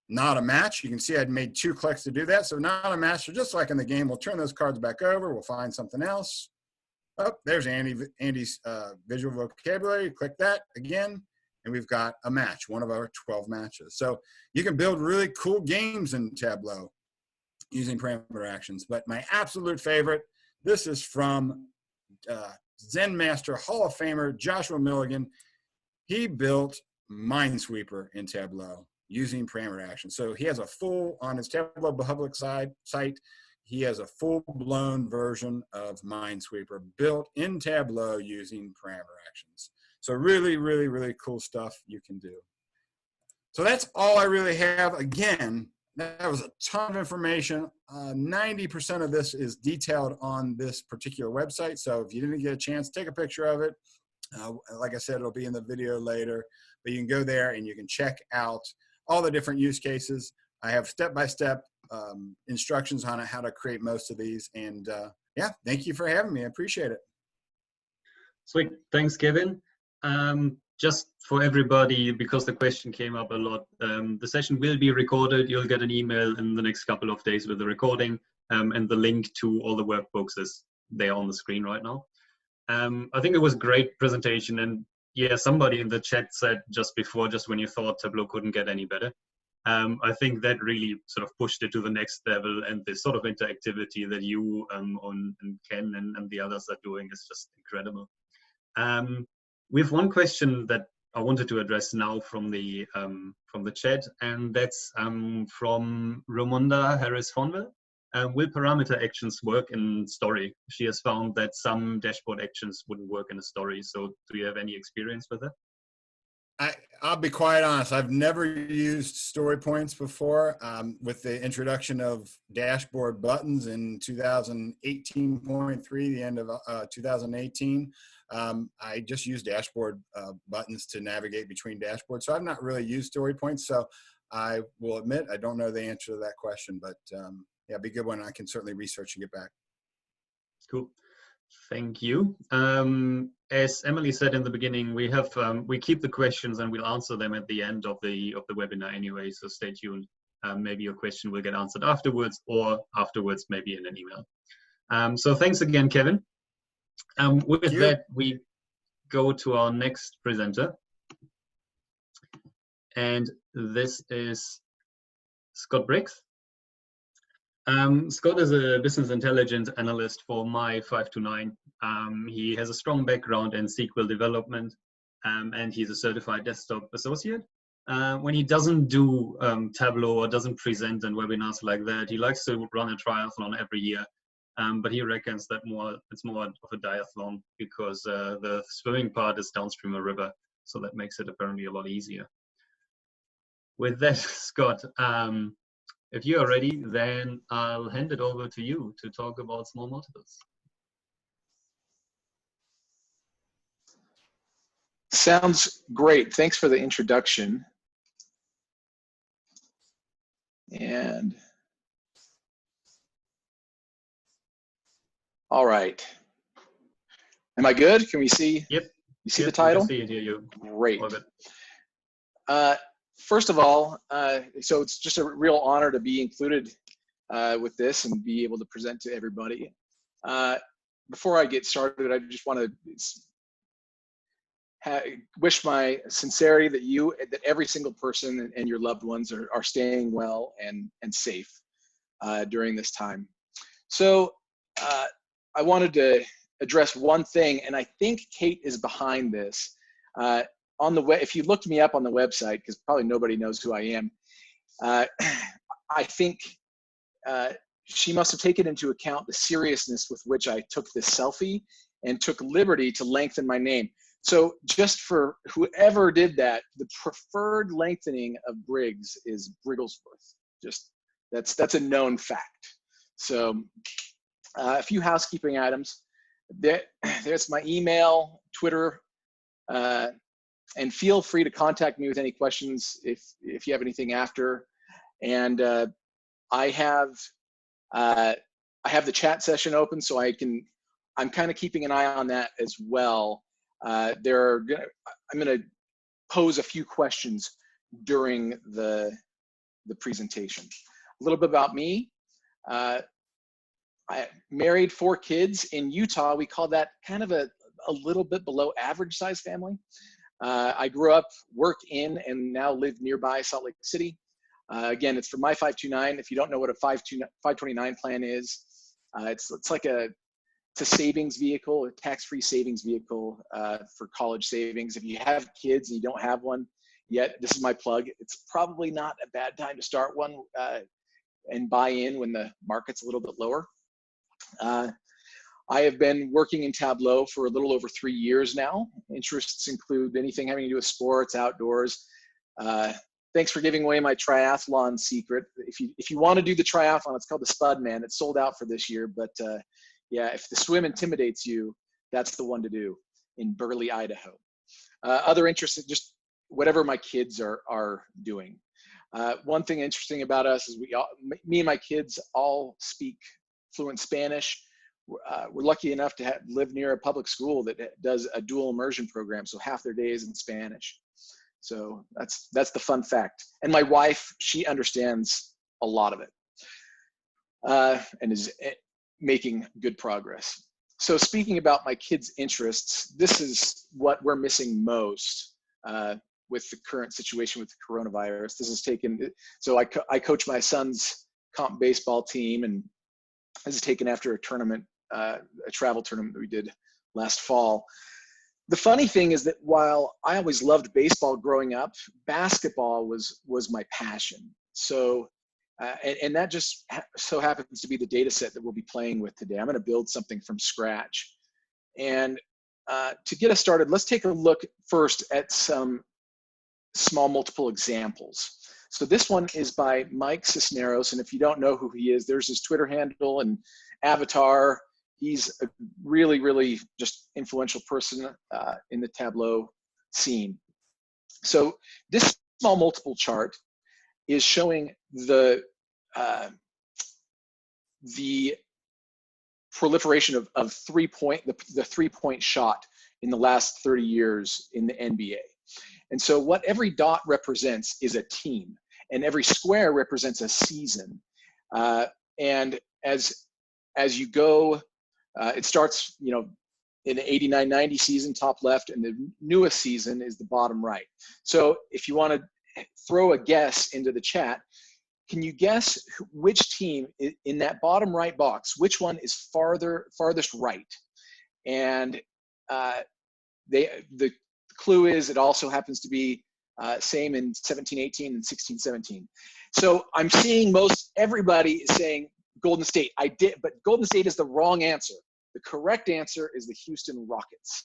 Not a match. You can see I'd made 2 clicks to do that, so not a match. So just like in the game, we'll turn those cards back over. We'll find something else. Oh, there's Andy's visual vocabulary. Click that again, and we've got a match, one of our 12 matches. So you can build really cool games in Tableau using parameter actions. But my absolute favorite, this is from Zen Master Hall of Famer Joshua Milligan. He built Minesweeper in Tableau using parameter actions. So he has a full, on his Tableau public site, he has a full-blown version of Minesweeper built in Tableau using parameter actions. So really, really, really cool stuff you can do. So that's all I really have. Again, that was a ton of information. 90% of this is detailed on this particular website. So if you didn't get a chance, take a picture of it. Like I said, it'll be in the video later, but you can go there and you can check out all the different use cases. I have step-by-step instructions on how to create most of these. And yeah, thank you for having me. I appreciate it. Sweet. Thanks, Kevin. Just for everybody, because the question came up a lot, the session will be recorded. You'll get an email in the next couple of days with the recording, and the link to all the workbooks is there on the screen right now. I think it was a great presentation, and yeah, somebody in the chat said just before, just when you thought Tableau couldn't get any better. I think that really sort of pushed it to the next level, and the sort of interactivity that you and Ken and the others are doing is just incredible. We have one question that I wanted to address now from the chat, and that's from Ramonda Harris-Fonville. Will parameter actions work in story? She has found that some dashboard actions wouldn't work in a story. So do you have any experience with it? I'll be quite honest. I've never used story points before. With the introduction of dashboard buttons in 2018.3, the end of 2018, I just used dashboard buttons to navigate between dashboards. So I've not really used story points. So I will admit I don't know the answer to that question, but yeah, it'd be a good one. I can certainly research and get back. Cool. Thank you. As Emily said in the beginning, we have we keep the questions and we'll answer them at the end of the webinar anyway. So stay tuned. Maybe your question will get answered afterwards, or afterwards maybe in an email. So thanks again, Kevin. With that, we go to our next presenter, and this is Scott Briggs. Scott is a business intelligence analyst for My529. He has a strong background in SQL development, and he's a certified desktop associate. When he doesn't do Tableau or doesn't present in webinars like that, he likes to run a triathlon every year. But he reckons that it's more of a diathlon because the swimming part is downstream a river, so that makes it apparently a lot easier. With that, Scott, if you are ready, then I'll hand it over to you to talk about small multiples. Sounds great. Thanks for the introduction. And all right. Am I good? Can we see? Yep. You see the title? I see it, hear you. Great. First of all, so it's just a real honor to be included with this and be able to present to everybody. Before I get started, I just want to wish my sincerity that every single person and your loved ones are staying well and safe during this time. So I wanted to address one thing, and I think Kate is behind this. On the web, if you looked me up on the website, because probably nobody knows who I am, I think she must have taken into account the seriousness with which I took this selfie and took liberty to lengthen my name. So just for whoever did that, the preferred lengthening of Briggs is Brigglesworth. Just that's a known fact. So a few housekeeping items. There's my email, Twitter, and feel free to contact me with any questions if you have anything after. And I have the chat session open, so I'm kind of keeping an eye on that as well. I'm gonna pose a few questions during the presentation. A little bit about me. I married 4 kids. In Utah, we call that kind of a little bit below average size family. I grew up, work in, and now live nearby Salt Lake City. Again, it's for My 529. If you don't know what a 529 plan is, it's like it's a savings vehicle, a tax-free savings vehicle for college savings. If you have kids and you don't have one yet, this is my plug. It's probably not a bad time to start one and buy in when the market's a little bit lower. I have been working in Tableau for a little over 3 years now. Interests include anything having to do with sports, outdoors. Thanks for giving away my triathlon secret. If you want to do the triathlon, it's called the Spudman. It's sold out for this year, but yeah, if the swim intimidates you, that's the one to do in Burley, Idaho. Other interests, just whatever my kids are doing. One thing interesting about us is me and my kids all speak fluent Spanish. We're lucky enough to live near a public school that does a dual immersion program, so half their day is in Spanish. So that's the fun fact. And my wife, she understands a lot of it and is making good progress. So speaking about my kids' interests, this is what we're missing most with the current situation with the coronavirus. This has taken, so I coach my son's comp baseball team, and this is taken after a tournament, a travel tournament that we did last fall. The funny thing is that while I always loved baseball growing up, basketball was my passion. So, and that just so happens to be the data set that we'll be playing with today. I'm going to build something from scratch. And to get us started, let's take a look first at some small multiple examples. So this one is by Mike Cisneros, and if you don't know who he is, there's his Twitter handle and avatar. He's a really, really just influential person in the Tableau scene. So this small multiple chart is showing the proliferation of the 3-point shot in the last 30 years in the NBA. And so what every dot represents is a team, and every square represents a season. And as you go, it starts, in the 89-90 season, top left, and the newest season is the bottom right. So if you want to throw a guess into the chat, can you guess which team in that bottom right box, which one is farthest right? And the clue is it also happens to be same in 17-18 and 16-17. So I'm seeing most everybody is saying Golden State. I did, but Golden State is the wrong answer. The correct answer is the Houston Rockets.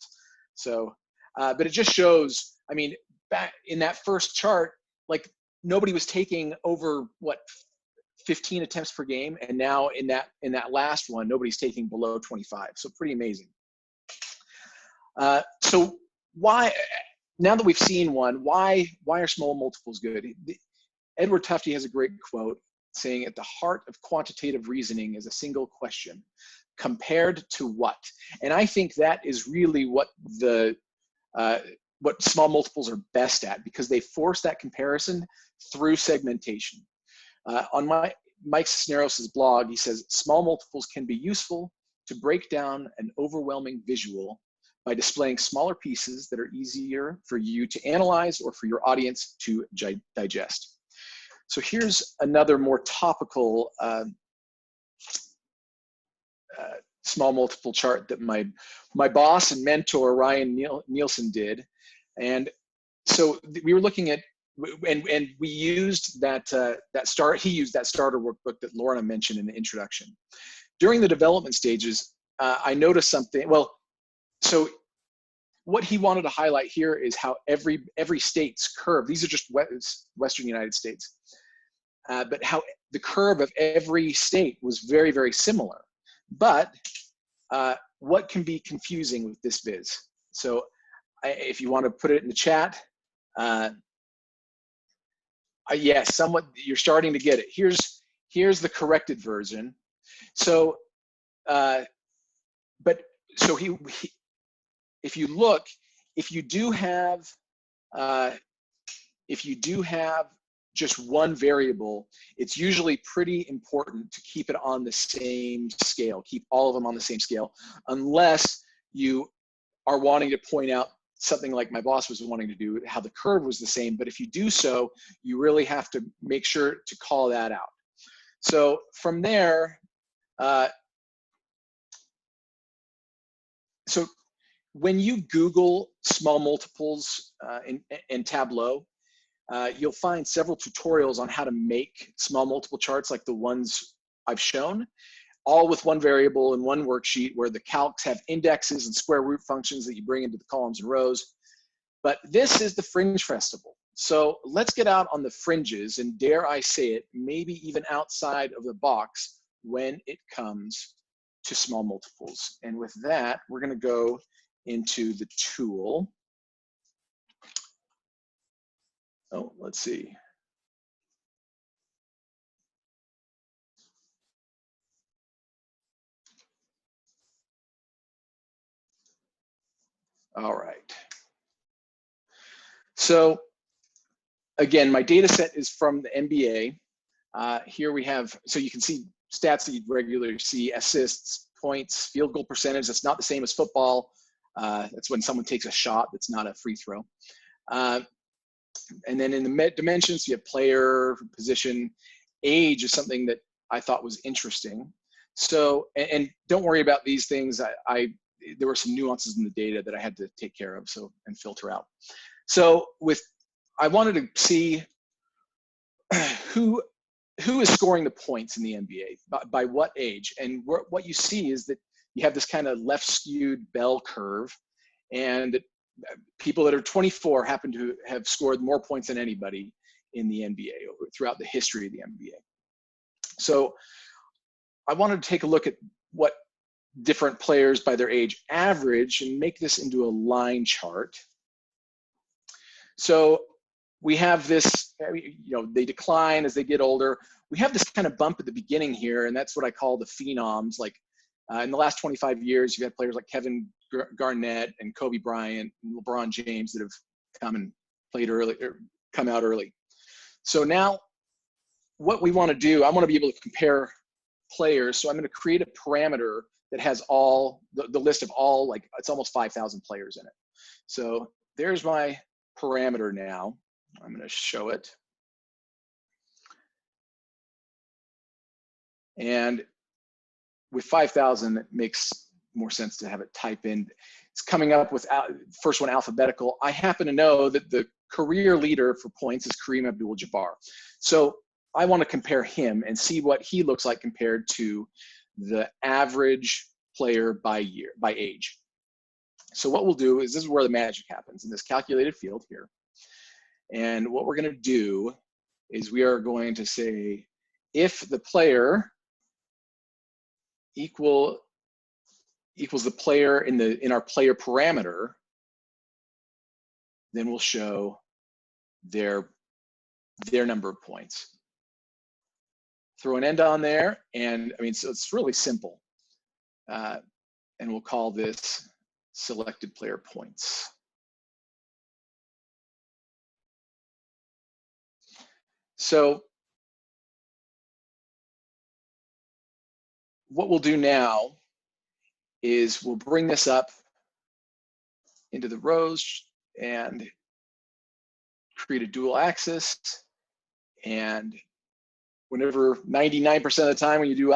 So, but it just shows, I mean, back in that first chart, like nobody was taking over 15 attempts per game, and now in that last one, nobody's taking below 25. So pretty amazing. So why, now that we've seen one, why are small multiples good? Edward Tufte has a great quote saying, "At the heart of quantitative reasoning is a single question: compared to what?" And I think that is really what what small multiples are best at, because they force that comparison through segmentation. On Mike Cisneros' blog, he says, small multiples can be useful to break down an overwhelming visual by displaying smaller pieces that are easier for you to analyze or for your audience to digest. So here's another more topical small multiple chart that my boss and mentor, Ryan Nielsen, did. And so we were looking at, and we used he used that starter workbook that Lorna mentioned in the introduction. During the development stages, I noticed something. Well, so what he wanted to highlight here is how every state's curve, these are just Western United States, but how the curve of every state was very, very similar. But what can be confusing with this viz? So if you want to put it in the chat, yes, somewhat, you're starting to get it. here's the corrected version. So, so if you look, if you do have just one variable, it's usually pretty important to keep it on the same scale, keep all of them on the same scale, unless you are wanting to point out something like my boss was wanting to do, how the curve was the same. But if you do so, you really have to make sure to call that out. So from there, so when you Google small multiples in Tableau, you'll find several tutorials on how to make small multiple charts like the ones I've shown, all with one variable in one worksheet where the calcs have indexes and square root functions that you bring into the columns and rows. But this is the Fringe Festival. So let's get out on the fringes, and dare I say it, maybe even outside of the box when it comes to small multiples. And with that, we're going to go into the tool. Oh, let's see. All right. So again, my data set is from the NBA. Here we have, so you can see stats that you'd regularly see: assists, points, field goal percentage. That's not the same as football. That's when someone takes a shot that's not a free throw. And then in the dimensions, you have player, position. Age is something that I thought was interesting. So, and don't worry about these things. There were some nuances in the data that I had to take care of, and filter out. So I wanted to see who is scoring the points in the NBA, by what age. And what you see is that you have this kind of left skewed bell curve, and people that are 24 happen to have scored more points than anybody in the NBA throughout the history of the NBA. So I wanted to take a look at what different players by their age average and make this into a line chart. So we have this, they decline as they get older. We have this kind of bump at the beginning here, and that's what I call the phenoms. Like in the last 25 years, you've had players like Kevin Garnett and Kobe Bryant and LeBron James that have come and played early, or come out early. So now what we want to do, I want to be able to compare players. So I'm going to create a parameter that has all the list of all, like it's almost 5,000 players in it. So there's my parameter now. I'm going to show it. And with 5,000, it makes more sense to have it type in. It's coming up with first one alphabetical. I happen to know that the career leader for points is Kareem Abdul-Jabbar. So I want to compare him and see what he looks like compared to the average player by age. So what we'll do is, this is where the magic happens, in this calculated field here. And what we're going to do is we are going to say, if the player equals the player in our player parameter, then we'll show their number of points. Throw an end on there, and I mean, so it's really simple. And we'll call this selected player points. So what we'll do now is we'll bring this up into the rows and create a dual axis. And whenever 99% of the time when you do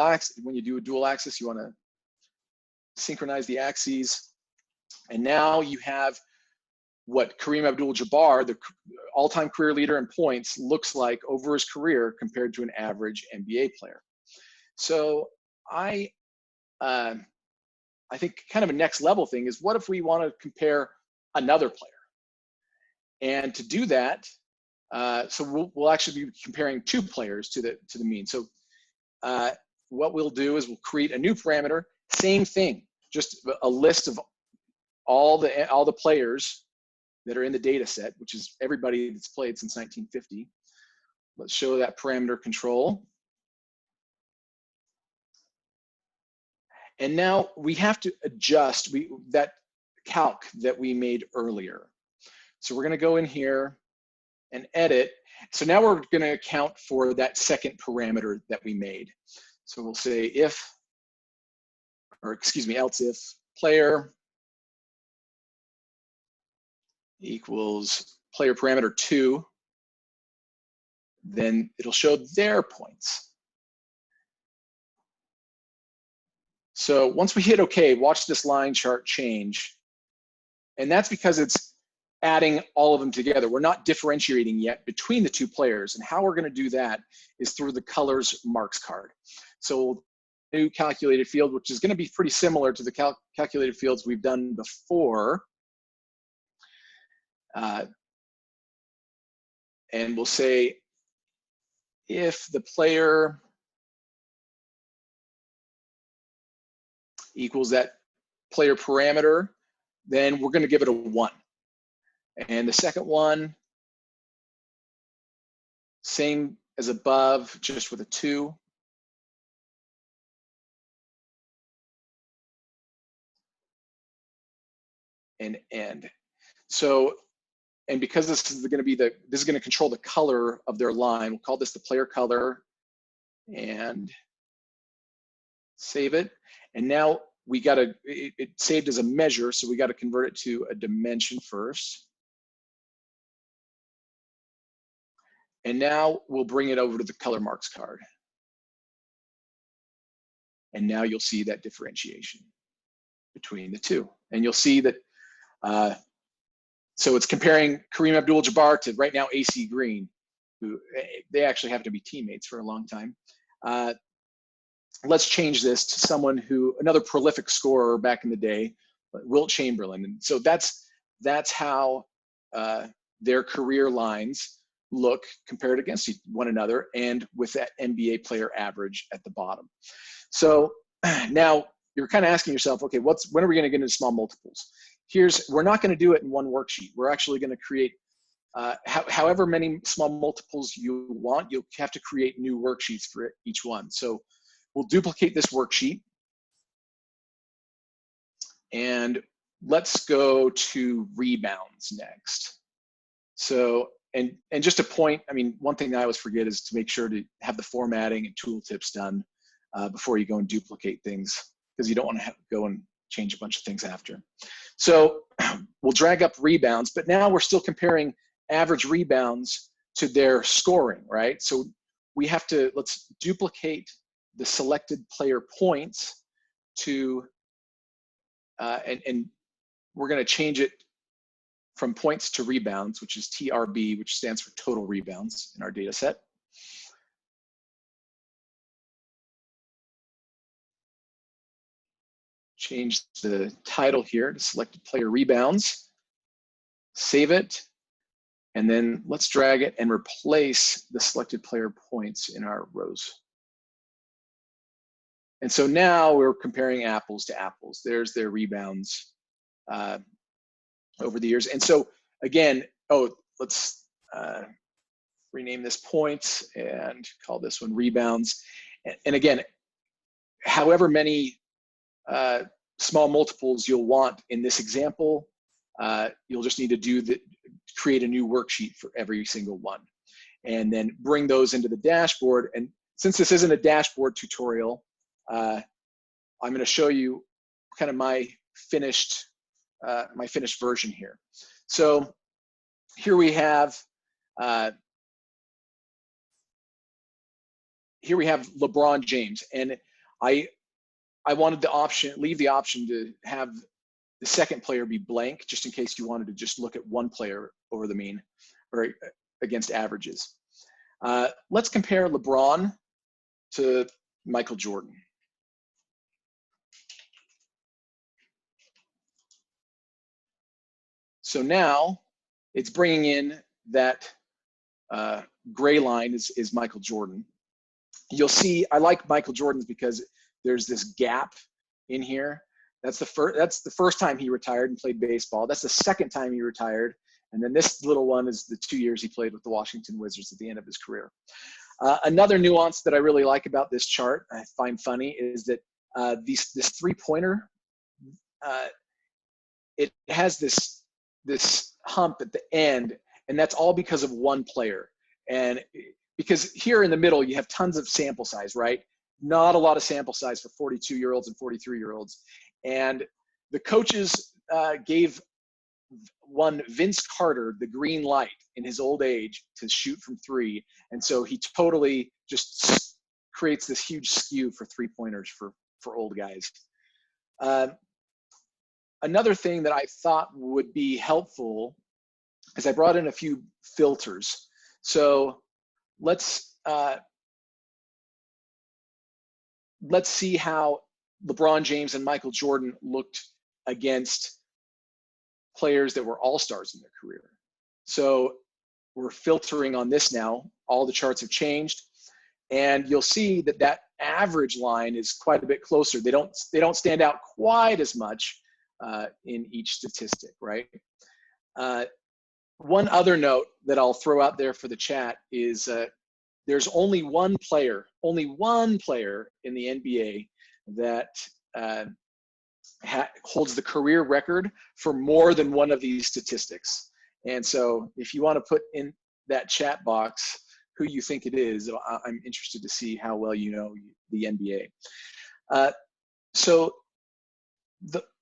a dual axis, you want to synchronize the axes. And now you have what Kareem Abdul-Jabbar, the all-time career leader in points, looks like over his career compared to an average NBA player. So I think kind of a next level thing is, what if we want to compare another player? And to do that, so we'll actually be comparing two players to the mean. So what we'll do is we'll create a new parameter, same thing, just a list of all the players that are in the data set, which is everybody that's played since 1950. Let's show that parameter control. And now we have to adjust that calc that we made earlier. So we're going to go in here and edit. So now we're going to account for that second parameter that we made. So we'll say else if player equals player parameter 2, then it'll show their points. So once we hit OK, watch this line chart change. And that's because it's adding all of them together. We're not differentiating yet between the two players. And how we're going to do that is through the colors marks card. So new calculated field, which is going to be pretty similar to the calculated fields we've done before. And we'll say if the player equals that player parameter, then we're going to give it a 1. And the second one, same as above, just with a 2. And end. So, and because this is going to control the color of their line, we'll call this the player color and save it. And now we got to, it saved as a measure, so we got to convert it to a dimension first. And now we'll bring it over to the color marks card. And now you'll see that differentiation between the two. And you'll see that, so it's comparing Kareem Abdul-Jabbar to right now AC Green, who they actually have to be teammates for a long time. Let's change this to someone who, another prolific scorer back in the day, Wilt Chamberlain. And so that's how their career lines look compared against one another, and with that NBA player average at the bottom. So now you're kind of asking yourself, okay, when are we going to get into small multiples? We're not going to do it in one worksheet. We're actually going to create however many small multiples you want. You'll have to create new worksheets for each one. So we'll duplicate this worksheet, and let's go to rebounds next. So, and just a point, I mean, one thing I always forget is to make sure to have the formatting and tooltips done before you go and duplicate things, because you don't want to have to go and change a bunch of things after. So we'll drag up rebounds, but now we're still comparing average rebounds to their scoring, right? So we have to, let's duplicate the selected player points to, and we're going to change it from points to rebounds, which is TRB, which stands for total rebounds in our data set. Change the title here to selected player rebounds, save it, and then let's drag it and replace the selected player points in our rows. And so now we're comparing apples to apples. There's their rebounds over the years. And so again, let's rename this points and call this one rebounds. And again, however many small multiples you'll want in this example, you'll just need to create a new worksheet for every single one, and then bring those into the dashboard. And since this isn't a dashboard tutorial, I'm going to show you kind of my finished version here. So here we have LeBron James, and I wanted to leave the option to have the second player be blank, just in case you wanted to just look at one player over the mean or against averages. Let's compare LeBron to Michael Jordan. So now it's bringing in that gray line is Michael Jordan. You'll see I like Michael Jordan's because there's this gap in here. That's the first time he retired and played baseball. That's the second time he retired. And then this little one is the 2 years he played with the Washington Wizards at the end of his career. Another nuance that I really like about this chart, I find funny, is that this three-pointer, it has this hump at the end, and that's all because of one player. And because here in the middle, you have tons of sample size, right? Not a lot of sample size for 42-year-olds and 43-year-olds. And the coaches gave one Vince Carter the green light in his old age to shoot from three. And so he totally just creates this huge skew for three-pointers for old guys. Another thing that I thought would be helpful is I brought in a few filters. So let's see how LeBron James and Michael Jordan looked against players that were all-stars in their career. So we're filtering on this now. All the charts have changed, and you'll see that that average line is quite a bit closer. They don't stand out quite as much in each statistic, right? One other note that I'll throw out there for the chat is there's only one player in the NBA that holds the career record for more than one of these statistics. And so if you want to put in that chat box who you think it is, I'm interested to see how well you know the NBA. So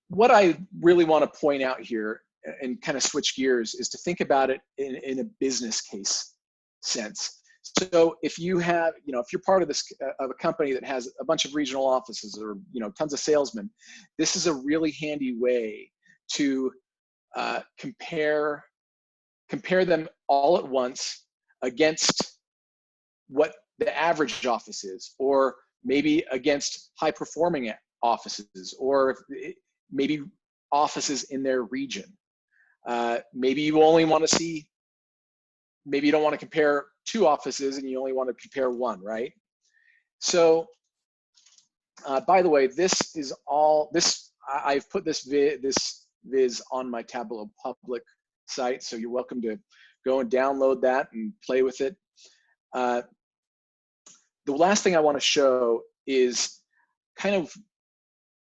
what I really want to point out here and kind of switch gears is to think about it in a business case sense. So if you have, if you're part of a company that has a bunch of regional offices or, tons of salesmen, this is a really handy way to compare them all at once against what the average office is, or maybe against high performing offices, or maybe offices in their region. Maybe you only want to see, maybe you don't want to compare two offices and you only want to compare one, right? So, by the way, I've put this viz on my Tableau public site, so you're welcome to go and download that and play with it. The last thing I want to show is kind of,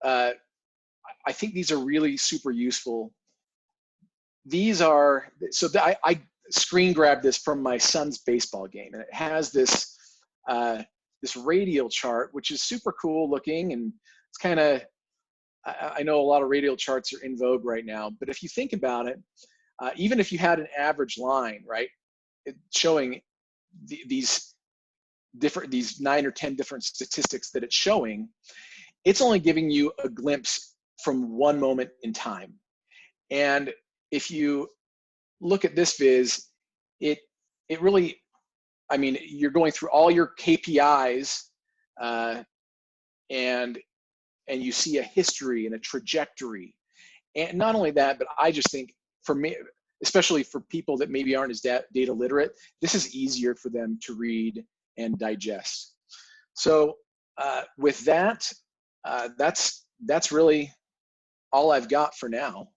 I think these are really super useful. These are, I screen grabbed this from my son's baseball game, and it has this this radial chart, which is super cool looking, and it's kind of, I know a lot of radial charts are in vogue right now, but if you think about it, even if you had an average line, right, showing these 9 or 10 different statistics that it's showing, it's only giving you a glimpse from one moment in time. And if you look at this viz, it really, I mean, you're going through all your KPIs, and you see a history and a trajectory. And not only that, but I just think, for me, especially for people that maybe aren't as data literate, this is easier for them to read and digest. So with that, that's really all I've got for now.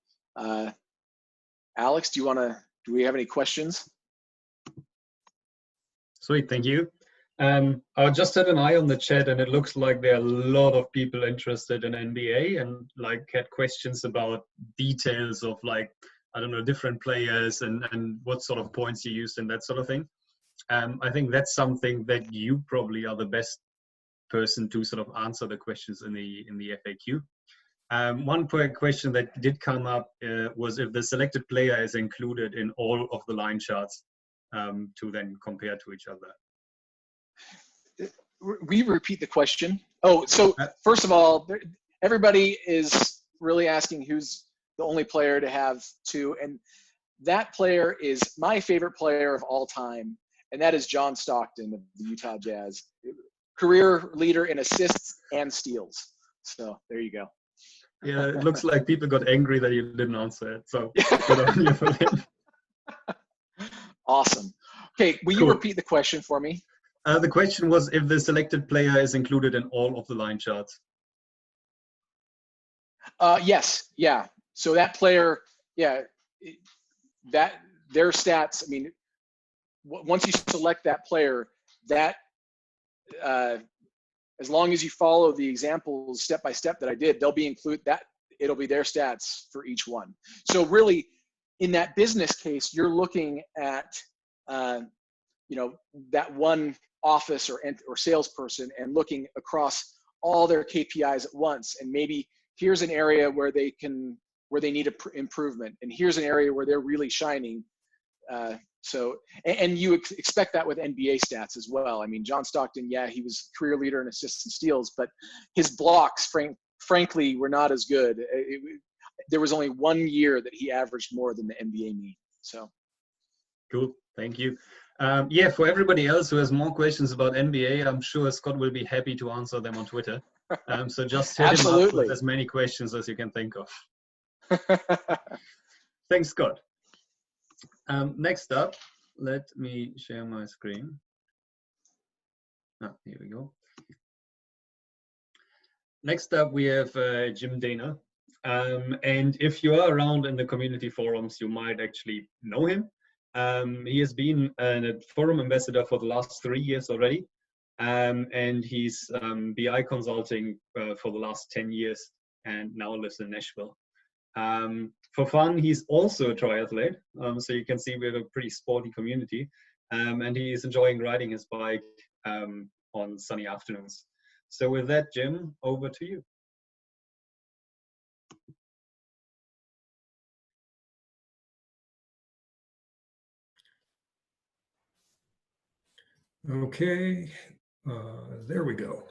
Alex, do we have any questions? Sweet, thank you. I just had an eye on the chat, and it looks like there are a lot of people interested in NBA and had questions about details of I don't know, different players and what sort of points you used and that sort of thing. I think that's something that you probably are the best person to sort of answer the questions in the FAQ. One question that did come up was if the selected player is included in all of the line charts to then compare to each other. Will you repeat the question? Oh, so first of all, everybody is really asking who's the only player to have two, and that player is my favorite player of all time, and that is John Stockton of the Utah Jazz, career leader in assists and steals. So there you go. Yeah, it looks like people got angry that you didn't answer it. So good on you for that. Awesome. Okay, will you repeat the question for me? The question was if the selected player is included in all of the line charts. Yes, yeah. So that player, yeah, that their stats, I mean, once you select that player, that as long as you follow the examples step by step that I did, they'll be it'll be their stats for each one. So really, in that business case, you're looking at that one office or salesperson and looking across all their KPIs at once, and maybe here's an area where they need improvement, and here's an area where they're really shining. And you expect that with NBA stats as well. I mean, John Stockton, yeah, he was career leader in assists and steals, but his blocks, frankly, were not as good. There was only 1 year that he averaged more than the NBA mean. So, cool, thank you. Yeah, for everybody else who has more questions about NBA, I'm sure Scott will be happy to answer them on Twitter. So just hit him up with as many questions as you can think of. Thanks, Scott. Next up, let me share my screen. Here we go. Next up, we have Jim Dehner. And if you are around in the community forums, you might actually know him. He has been a forum ambassador for the last 3 years already. And he's BI consulting for the last 10 years and now lives in Nashville. For fun, he's also a triathlete. So you can see we have a pretty sporty community. And he's enjoying riding his bike on sunny afternoons. So with that, Jim, over to you. Okay, there we go.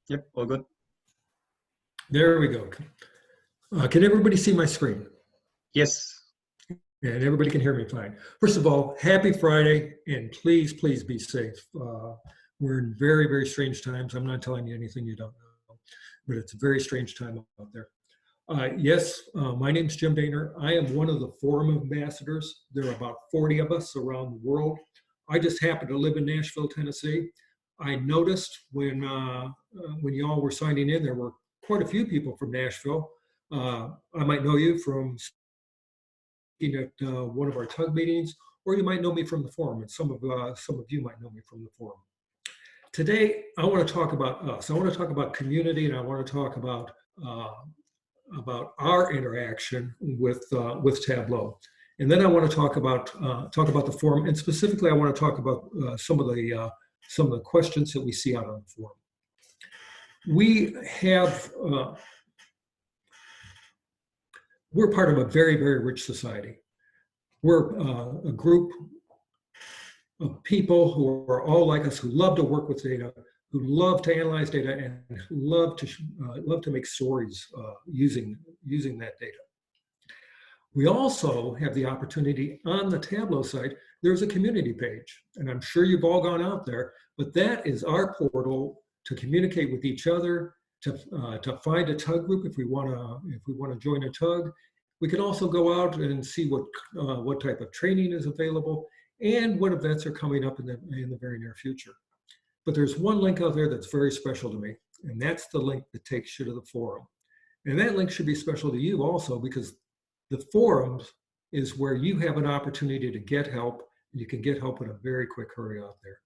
Yep, all good. There we go. Can everybody see my screen? Yes. And everybody can hear me fine. First of all, happy Friday, and please, please be safe. We're in very, very strange times. I'm not telling you anything you don't know, but it's a very strange time out there. Yes, my name's Jim Dehner. I am one of the forum ambassadors. There are about 40 of us around the world. I just happen to live in Nashville, Tennessee. I noticed when y'all were signing in, there were quite a few people from Nashville. I might know you from speaking at one of our TUG meetings, or you might know me from the forum, and some of you might know me from the forum. Today, I want to talk about us. I want to talk about community, and I want to talk about our interaction with Tableau. And then I want to talk about the forum, and specifically, I want to talk about some of the questions that we see out on the forum. We're part of a very, very rich society. We're a group of people who are all like us, who love to work with data, who love to analyze data, and love to make stories using that data. We also have the opportunity on the Tableau site. There's a community page, and I'm sure you've all gone out there, but that is our portal to communicate with each other, to find a TUG group if we want to join a TUG. We can also go out and see what type of training is available and what events are coming up in the very near future. But there's one link out there that's very special to me, and that's the link that takes you to the forum. And that link should be special to you also, because the forums is where you have an opportunity to get help, and you can get help in a very quick hurry out there.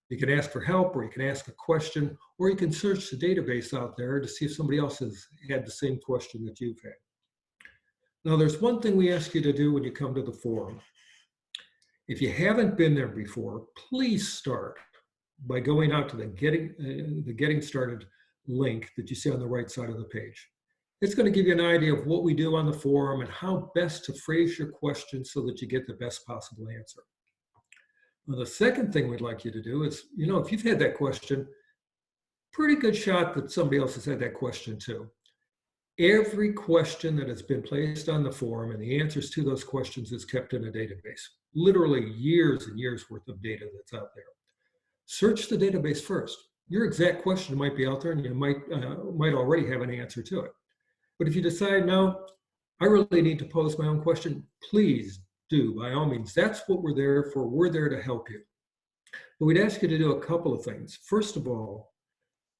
You can ask for help, or you can ask a question, or you can search the database out there to see if somebody else has had the same question that you've had. Now, there's one thing we ask you to do when you come to the forum. If you haven't been there before, please start by going out to the Getting Started link that you see on the right side of the page. It's going to give you an idea of what we do on the forum and how best to phrase your question so that you get the best possible answer. Now, the second thing we'd like you to do is, if you've had that question, pretty good shot that somebody else has had that question too. Every question that has been placed on the forum and the answers to those questions is kept in a database. Literally years and years worth of data that's out there. Search the database first. Your exact question might be out there, and you might already have an answer to it. But if you decide, no, I really need to pose my own question, please do, by all means. That's what we're there for. We're there to help you. But we'd ask you to do a couple of things. First of all,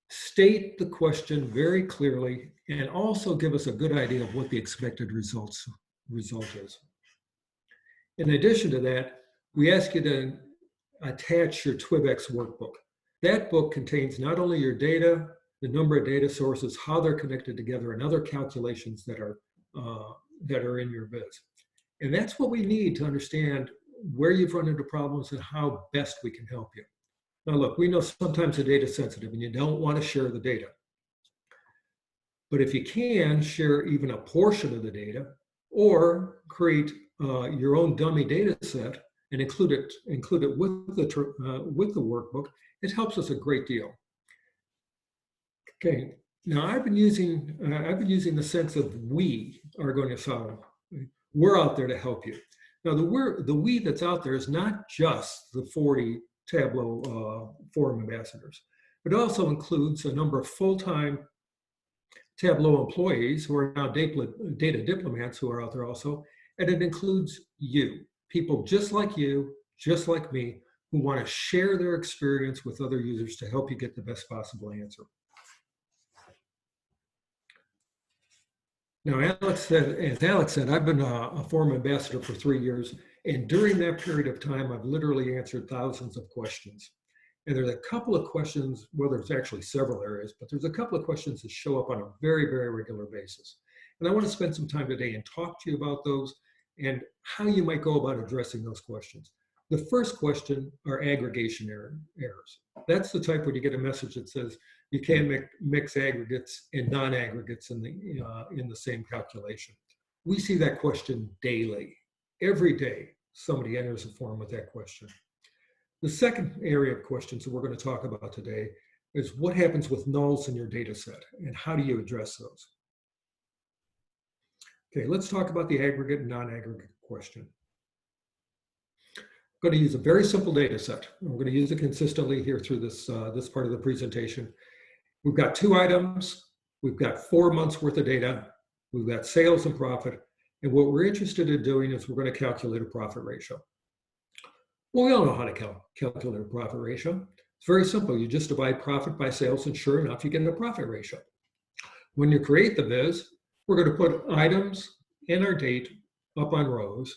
state the question very clearly, and also give us a good idea of what the expected result is. In addition to that, we ask you to attach your TWIBX workbook. That book contains not only your data, the number of data sources, how they're connected together, and other calculations that are in your viz. And that's what we need to understand where you've run into problems and how best we can help you. Now look, we know sometimes the data is sensitive and you don't want to share the data. But if you can, share even a portion of the data or create your own dummy data set and include it with the workbook, it helps us a great deal. Okay, now I've been using the sense of we are going to solve. We're out there to help you. Now the we that's out there is not just the 40 Tableau forum ambassadors. It also includes a number of full-time Tableau employees who are now data diplomats who are out there also, and it includes you, people just like you, just like me, who want to share their experience with other users to help you get the best possible answer. Now, as Alex said, I've been a forum ambassador for 3 years, and during that period of time, I've literally answered thousands of questions. And there's a couple of questions, well, there's actually several areas, but there's a couple of questions that show up on a very, very regular basis. And I want to spend some time today and talk to you about those and how you might go about addressing those questions. The first question are aggregation errors. That's the type where you get a message that says you can't mix aggregates and non-aggregates in the same calculation. We see that question daily. Every day, somebody enters a form with that question. The second area of questions that we're going to talk about today is what happens with nulls in your data set and how do you address those? Okay, let's talk about the aggregate and non-aggregate question. I'm going to use a very simple data set. We're going to use it consistently here through this part of the presentation. We've got 2 items. We've got 4 months worth of data. We've got sales and profit. And what we're interested in doing is we're going to calculate a profit ratio. Well, we all know how to calculate a profit ratio. It's very simple. You just divide profit by sales, and sure enough, you get a profit ratio. When you create the viz, we're going to put items and our date up on rows,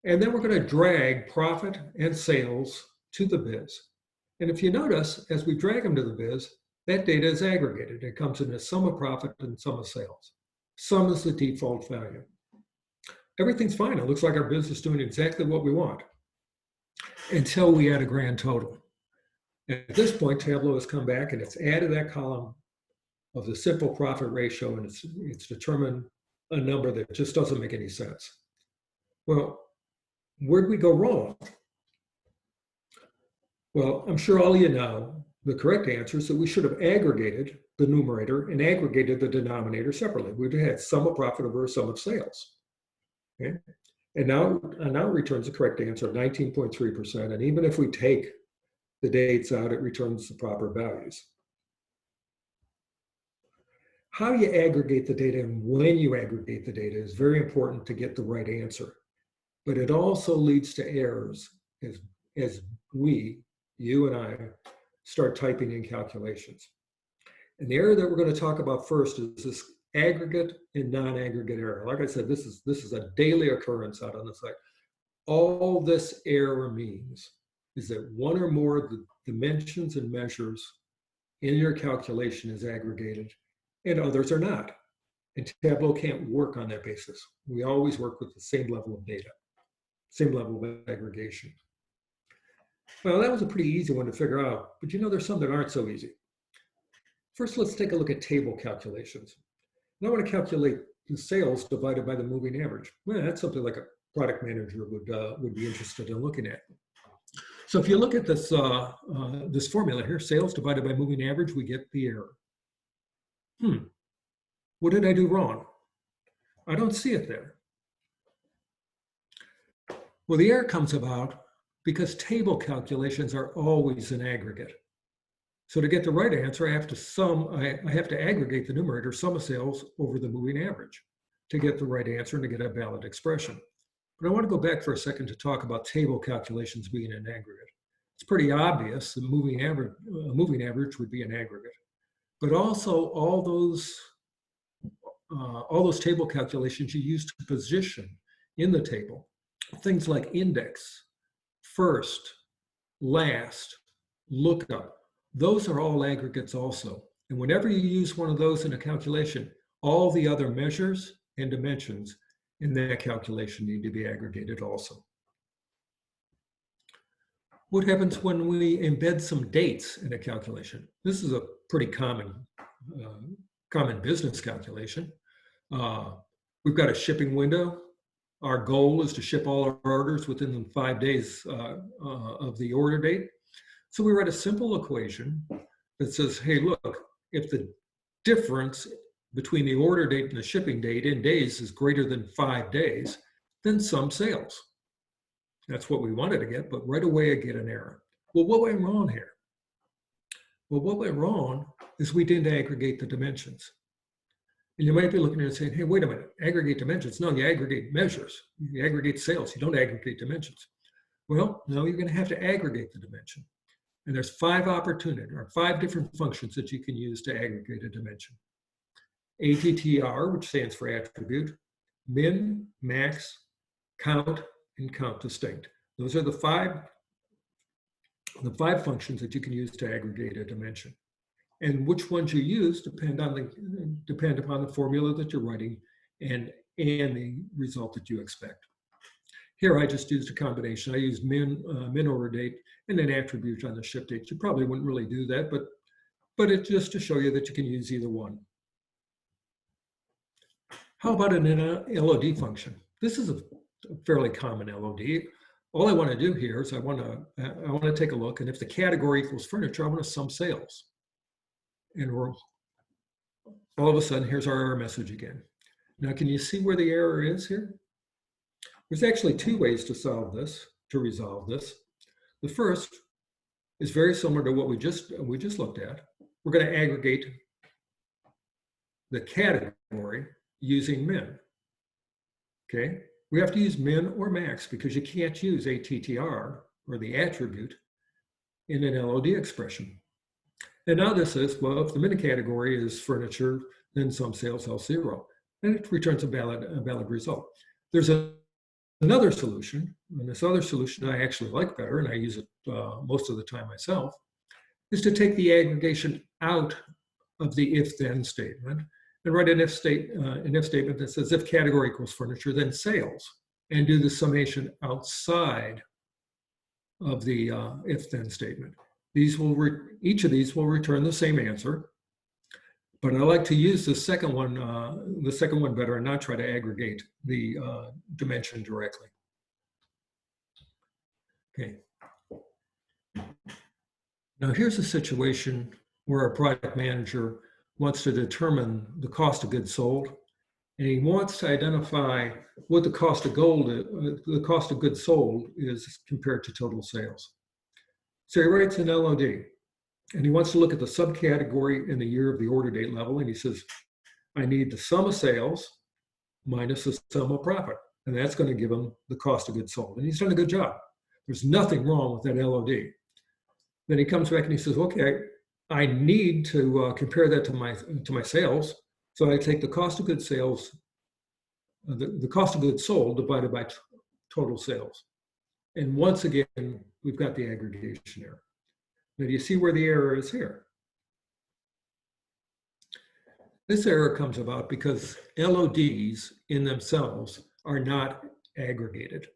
and then we're going to drag profit and sales to the viz. And if you notice, as we drag them to the viz, that data is aggregated. It comes in as sum of profit and sum of sales. Sum is the default value. Everything's fine. It looks like our viz is doing exactly what we want until we add a grand total. At this point, Tableau has come back and it's added that column of the simple profit ratio, and it's determined a number that just doesn't make any sense. Well, where'd we go wrong? Well, I'm sure all of you know the correct answer is that we should have aggregated the numerator and aggregated the denominator separately. We'd have had sum of profit over a sum of sales. Okay? And now it returns the correct answer of 19.3%. And even if we take the dates out, it returns the proper values. How you aggregate the data and when you aggregate the data is very important to get the right answer. But it also leads to errors as we, you and I, start typing in calculations. And the error that we're going to talk about first is this aggregate and non-aggregate error. Like I said, this is a daily occurrence out on the site. All this error means is that one or more of the dimensions and measures in your calculation is aggregated and others are not. And Tableau can't work on that basis. We always work with the same level of data, same level of aggregation. Well, that was a pretty easy one to figure out, but you know, there's some that aren't so easy. First, let's take a look at table calculations. And I want to calculate the sales divided by the moving average. Well, that's something like a product manager would be interested in looking at. So if you look at this, this formula here, sales divided by moving average, we get the error. What did I do wrong? I don't see it there. Well, the error comes about because table calculations are always an aggregate. So to get the right answer, I have to aggregate the numerator, sum of sales, over the moving average to get the right answer and to get a valid expression. But I want to go back for a second to talk about table calculations being an aggregate. It's pretty obvious the moving average would be an aggregate. But also all those table calculations you use to position in the table, things like index, first, last, lookup, those are all aggregates also. And whenever you use one of those in a calculation, all the other measures and dimensions in that calculation need to be aggregated also. What happens when we embed some dates in a calculation? This is a pretty common business calculation. We've got a shipping window. Our goal is to ship all our orders within 5 days of the order date. So we write a simple equation that says, hey, look, if the difference between the order date and the shipping date in days is greater than 5 days, then sum sales. That's what we wanted to get, but right away I get an error. Well, what went wrong here? Well, what went wrong is we didn't aggregate the dimensions. And you might be looking at it and saying, hey, wait a minute, aggregate dimensions. No, you aggregate measures. You aggregate sales. You don't aggregate dimensions. Well, no, you're going to have to aggregate the dimension. And there's 5 different functions that you can use to aggregate a dimension. ATTR, which stands for attribute, min, max, count, and count distinct. Those are the five functions that you can use to aggregate a dimension. And which ones you use depend upon the formula that you're writing and the result that you expect. Here I just used a combination. I used min order date and then attribute on the ship date. You probably wouldn't really do that, but it's just to show you that you can use either one. How about an LOD function? This is a fairly common LOD. All I want to do here is I want to take a look, and if the category equals furniture, I want to sum sales. And all of a sudden, here's our error message again. Now, can you see where the error is here? There's actually 2 ways to resolve this. The first is very similar to what we just looked at. We're going to aggregate the category using min. Okay, we have to use min or max because you can't use ATTR or the attribute in an LOD expression. And now this is, well, if the min category is furniture, then sum sales else 0, and it returns a valid result. There's another solution, and this other solution I actually like better, and I use it most of the time myself, is to take the aggregation out of the if-then statement and write an if statement that says if category equals furniture, then sales, and do the summation outside of the if-then statement. Each of these will return the same answer, but I like to use the second one better and not try to aggregate the dimension directly. Okay. Now here's a situation where a product manager wants to determine the cost of goods sold, and he wants to identify what the cost of goods sold is compared to total sales. So he writes an LOD, and he wants to look at the subcategory in the year of the order date level, and he says, I need the sum of sales minus the sum of profit, and that's going to give him the cost of goods sold. And he's done a good job. There's nothing wrong with that LOD. Then he comes back and he says, okay, I need to compare that to my sales. So I take the cost of goods sales, the cost of goods sold divided by total sales. And once again, we've got the aggregation error. Now, do you see where the error is here? This error comes about because LODs in themselves are not aggregated.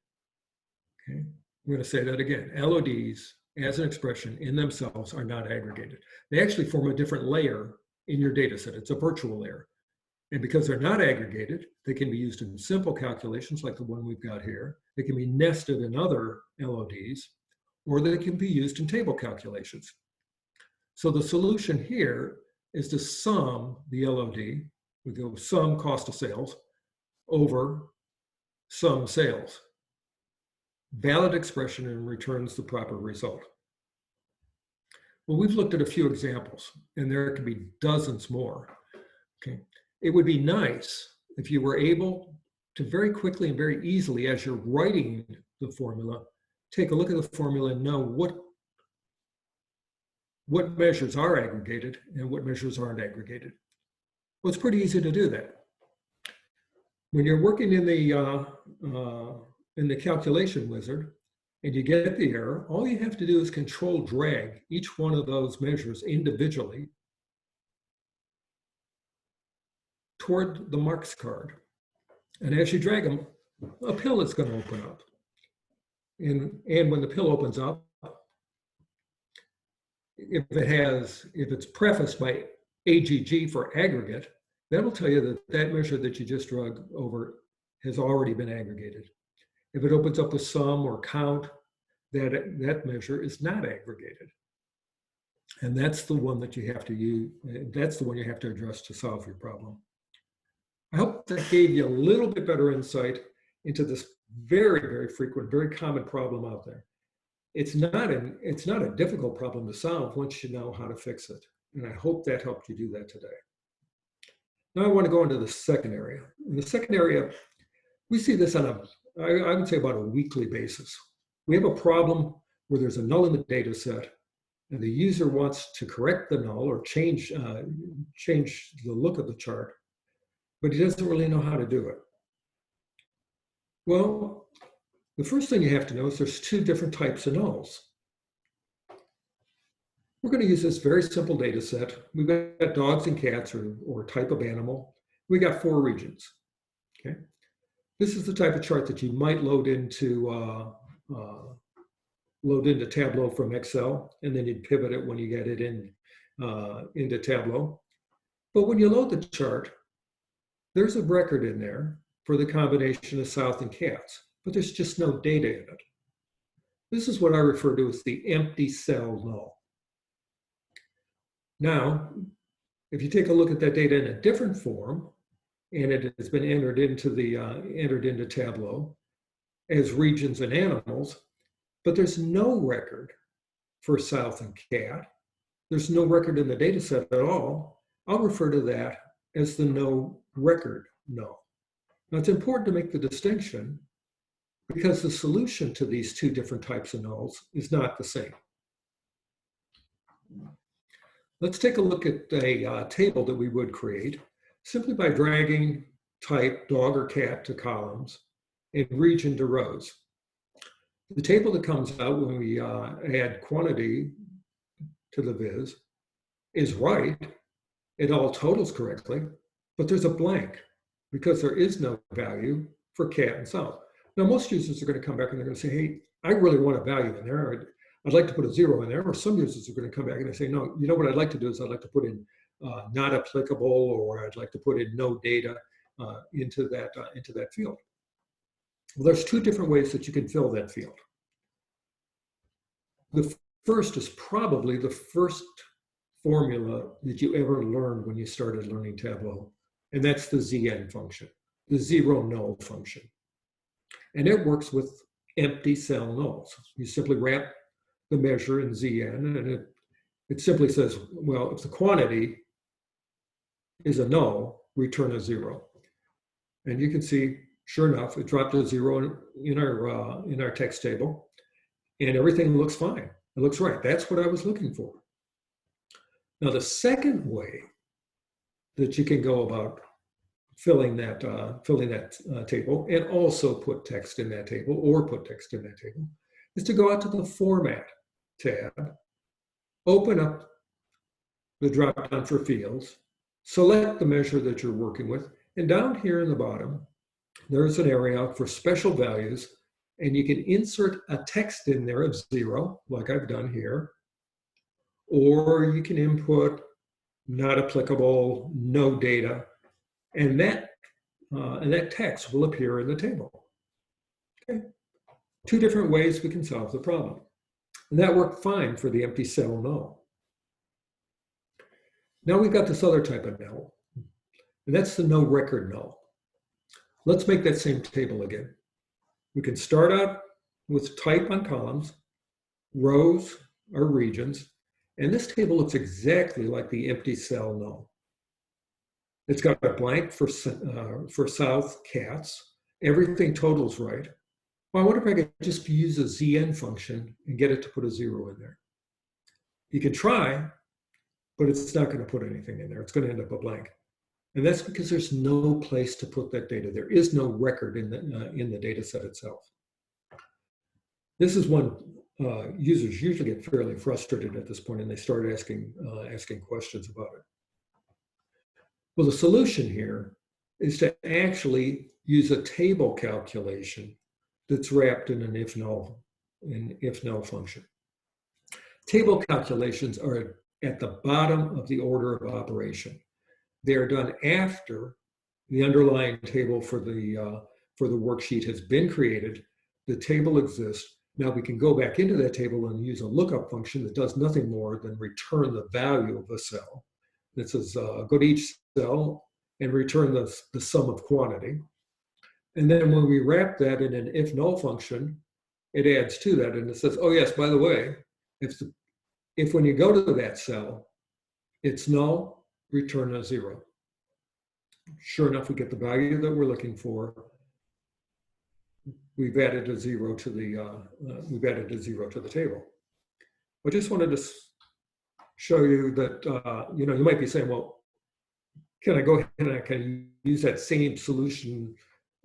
Okay, I'm going to say that again. LODs as an expression in themselves are not aggregated. They actually form a different layer in your data set. It's a virtual layer. And because they're not aggregated, they can be used in simple calculations like the one we've got here. They can be nested in other LODs, or they can be used in table calculations. So the solution here is to sum the LOD. We go sum cost of sales over sum sales. Valid expression and returns the proper result. Well, we've looked at a few examples, and there could be dozens more. Okay. It would be nice if you were able to very quickly and very easily, as you're writing the formula, take a look at the formula and know what measures are aggregated and what measures aren't aggregated. Well, it's pretty easy to do that. When you're working in the calculation wizard, and you get the error, all you have to do is control drag each one of those measures individually toward the marks card. And as you drag them, a pill is going to open up. And when the pill opens up, if it's prefaced by AGG for aggregate, that'll tell you that that measure that you just drug over has already been aggregated. If it opens up with sum or count, that measure is not aggregated. And that's the one that you have to use. That's the one you have to address to solve your problem. I hope that gave you a little bit better insight into this very, very frequent, very common problem out there. It's not a difficult problem to solve once you know how to fix it. And I hope that helped you do that today. Now I want to go into the second area. In the second area, we see this on I would say about a weekly basis. We have a problem where there's a null in the data set and the user wants to correct the null or change the look of the chart, but he doesn't really know how to do it. Well, the first thing you have to know is there's two different types of nulls. We're going to use this very simple data set. We've got dogs and cats or type of animal. We got 4 regions. Okay. This is the type of chart that you might load into Tableau from Excel, and then you'd pivot it when you get it into Tableau. But when you load the chart, there's a record in there for the combination of south and cats, but there's just no data in it. This is what I refer to as the empty cell null. Now, if you take a look at that data in a different form, and it has been entered into Tableau as regions and animals, but there's no record for south and cat. There's no record in the data set at all. I'll refer to that as the no record null. Now it's important to make the distinction because the solution to these two different types of nulls is not the same. Let's take a look at a table that we would create simply by dragging type dog or cat to columns and region to rows. The table that comes out when we add quantity to the viz is right. It all totals correctly, but there's a blank because there is no value for cat and south. Now, most users are going to come back and they're going to say, hey, I really want a value in there. I'd like to put a 0 in there. Or some users are going to come back and they say, no, you know what I'd like to do is I'd like to put in not applicable, or I'd like to put in no data into that field. Well, there's 2 different ways that you can fill that field. The first is probably the first formula that you ever learned when you started learning Tableau, and that's the ZN function, the zero null function. And it works with empty cell nulls. You simply wrap the measure in ZN, and it simply says, well, if the quantity is a null, return a 0. And you can see, sure enough, it dropped a 0 in our text table, and everything looks fine. It looks right. That's what I was looking for. Now, the second way that you can go about filling that table and also put text in that table or put text in that table is to go out to the Format tab, open up the drop-down for fields, select the measure that you're working with, and down here in the bottom, there's an area for special values, and you can insert a text in there of 0, like I've done here, or you can input not applicable, no data, and that text will appear in the table. Okay. 2 different ways we can solve the problem. And that worked fine for the empty cell null. Now we've got this other type of null, and that's the no record null. Let's make that same table again. We can start out with type on columns, rows are regions, and this table looks exactly like the empty cell null. It's got a blank for south cats. Everything totals right. Well, I wonder if I could just use a ZN function and get it to put a 0 in there. You can try, but it's not going to put anything in there. It's going to end up a blank. And that's because there's no place to put that data. There is no record in the data set itself. This is one users usually get fairly frustrated at this point, and they start asking questions about it. Well, the solution here is to actually use a table calculation that's wrapped in an if-null function. Table calculations are at the bottom of the order of operation. They are done after the underlying table for the worksheet has been created. The table exists. Now we can go back into that table and use a lookup function that does nothing more than return the value of a cell. That says go to each cell and return the sum of quantity. And then when we wrap that in an if-null function, it adds to that and it says, oh yes, by the way, if when you go to that cell, it's null, return a 0. Sure enough, we get the value that we're looking for. We've added a 0 to the table. I just wanted to show you that you might be saying, well, can I go ahead and I can use that same solution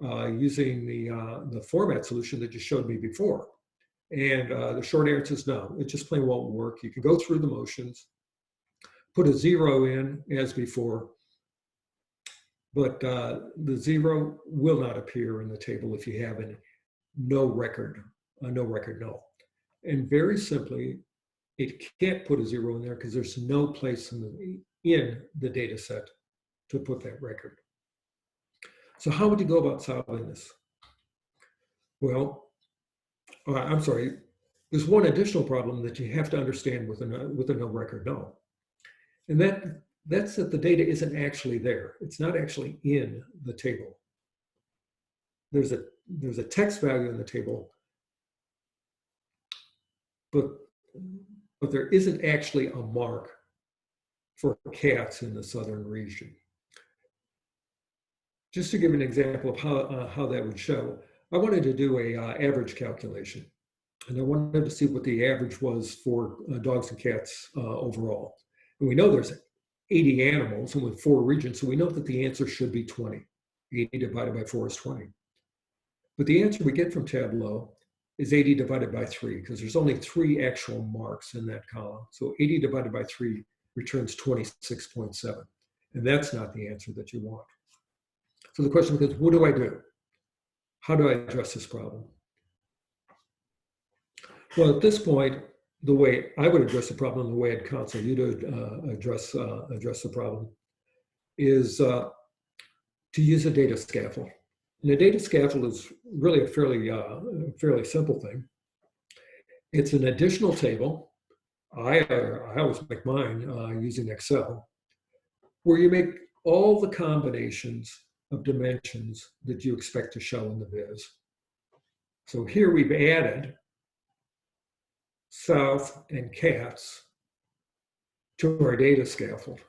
using the format solution that you showed me before? And the short answer is no. It just plain won't work. You can go through the motions, put a 0 in as before, but the 0 will not appear in the table if you have no record null. And very simply, it can't put a 0 in there because there's no place in the data set to put that record. So how would you go about solving this? Well, I'm sorry, there's one additional problem that you have to understand with a no record null. And that's that the data isn't actually there. It's not actually in the table. There's a text value in the table, but there isn't actually a mark for cats in the southern region. Just to give an example of how that would show, I wanted to do a average calculation, and I wanted to see what the average was for dogs and cats overall. And we know there's 80 animals and with 4 regions, so we know that the answer should be 20. 80 divided by 4 is 20. But the answer we get from Tableau is 80 divided by 3, because there's only 3 actual marks in that column. So 80 divided by 3 returns 26.7. And that's not the answer that you want. So the question becomes, what do I do? How do I address this problem? Well, at this point, the way I would address the problem, the way I'd counsel you to address the problem, is to use a data scaffold. And a data scaffold is really a fairly simple thing. It's an additional table. I always make mine using Excel, where you make all the combinations of dimensions that you expect to show in the viz. So here we've added south and cats to our data scaffold.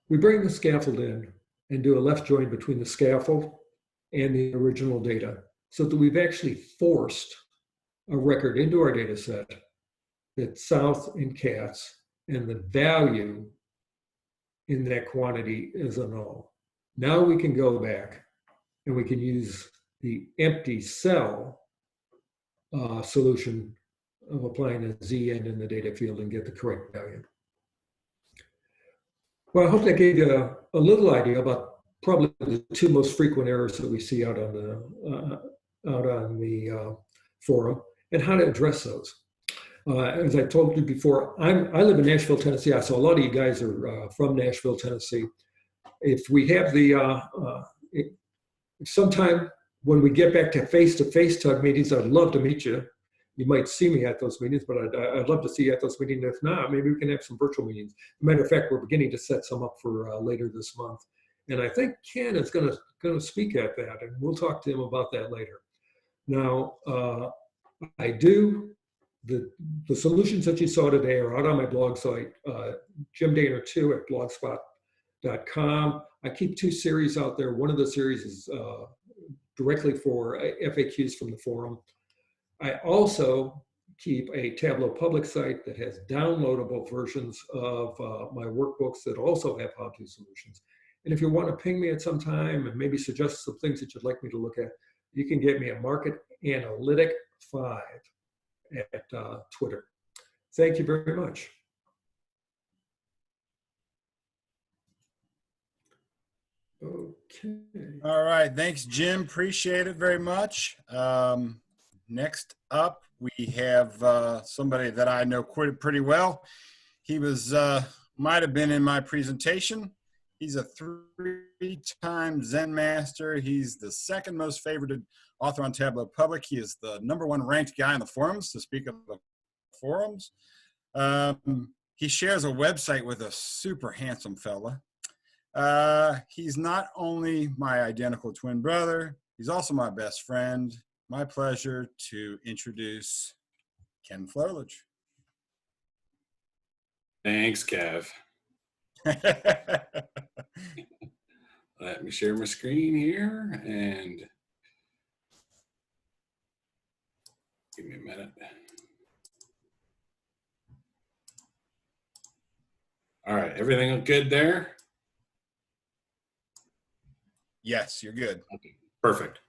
We bring the scaffold in and do a left join between the scaffold and the original data, so that we've actually forced a record into our data set that south and cats and the value in that quantity is a null. Now we can go back and we can use the empty cell solution of applying a ZN in the data field and get the correct value. Well, I hope that gave you a little idea about probably the 2 most frequent errors that we see out on the forum and how to address those. As I told you before, I live in Nashville, Tennessee. So a lot of you guys are from Nashville, Tennessee. If we have sometime when we get back to face-to-face tug meetings, I'd love to meet you. You might see me at those meetings, but I'd love to see you at those meetings. If not, maybe we can have some virtual meetings. As a matter of fact, we're beginning to set some up for later this month. And I think Ken is going to speak at that, and we'll talk to him about that later. Now, the solutions that you saw today are out on my blog site, Dehner2 at blogspot.com. I keep 2 series out there. One of the series is directly for FAQs from the forum. I also keep a Tableau public site that has downloadable versions of my workbooks that also have how-to solutions. And if you want to ping me at some time and maybe suggest some things that you'd like me to look at, you can get me at marketanalytic 5 at Twitter. Thank you very much. Okay. All right. Thanks, Jim. Appreciate it very much. Next up, we have somebody that I know pretty well. He was might have been in my presentation. He's a 3-time Zen master. He's the second most favorited author on Tableau Public. He is the #1 ranked guy in the forums, to speak of the forums. He shares a website with a super handsome fella. He's not only my identical twin brother, he's also my best friend. My pleasure to introduce Ken Flerlage. Thanks, Kev. Let me share my screen here and give me a minute. All right, everything look good there? Yes, you're good. Okay, perfect.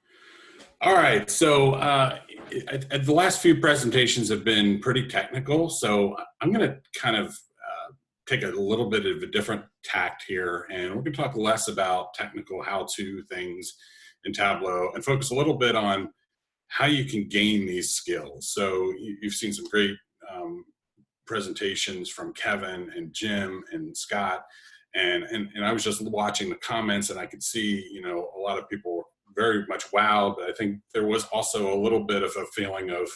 All right, so the last few presentations have been pretty technical, so I'm going to kind of take a little bit of a different tact here, and we're going to talk less about technical how-to things in Tableau and focus a little bit on how you can gain these skills. So you've seen some great presentations from Kevin and Jim and Scott, and I was just watching the comments, and I could see, you know, a lot of people were very much wowed, but I think there was also a little bit of a feeling of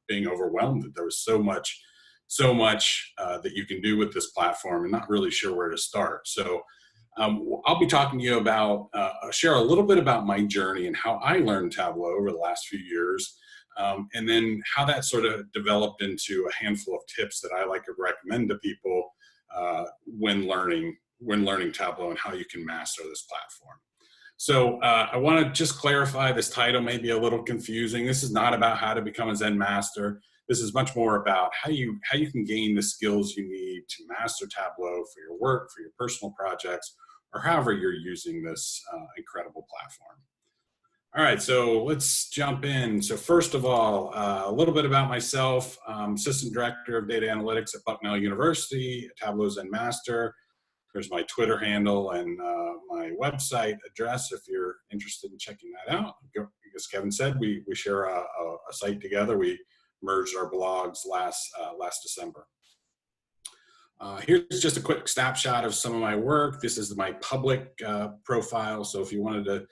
being overwhelmed, that there was so much that you can do with this platform and not really sure where to start. So I'll be talking to you about, share a little bit about my journey and how I learned Tableau over the last few years, and then how that sort of developed into a handful of tips that I like to recommend to people when learning Tableau and how you can master this platform. So I want to just clarify, this title may be a little confusing. This is not about how to become a Zen master. This is much more about how you can gain the skills you need to master Tableau for your work, for your personal projects, or however you're using this incredible platform. All right, so let's jump in. So first of all, a little bit about myself. I'm Assistant Director of Data Analytics at Bucknell University, a Tableau Zen Master. There's my Twitter handle and my website address if you're interested in checking that out. As Kevin said, we share a site together. We merged our blogs last December. Here's just a quick snapshot of some of my work. This is my public profile. So if you wanted to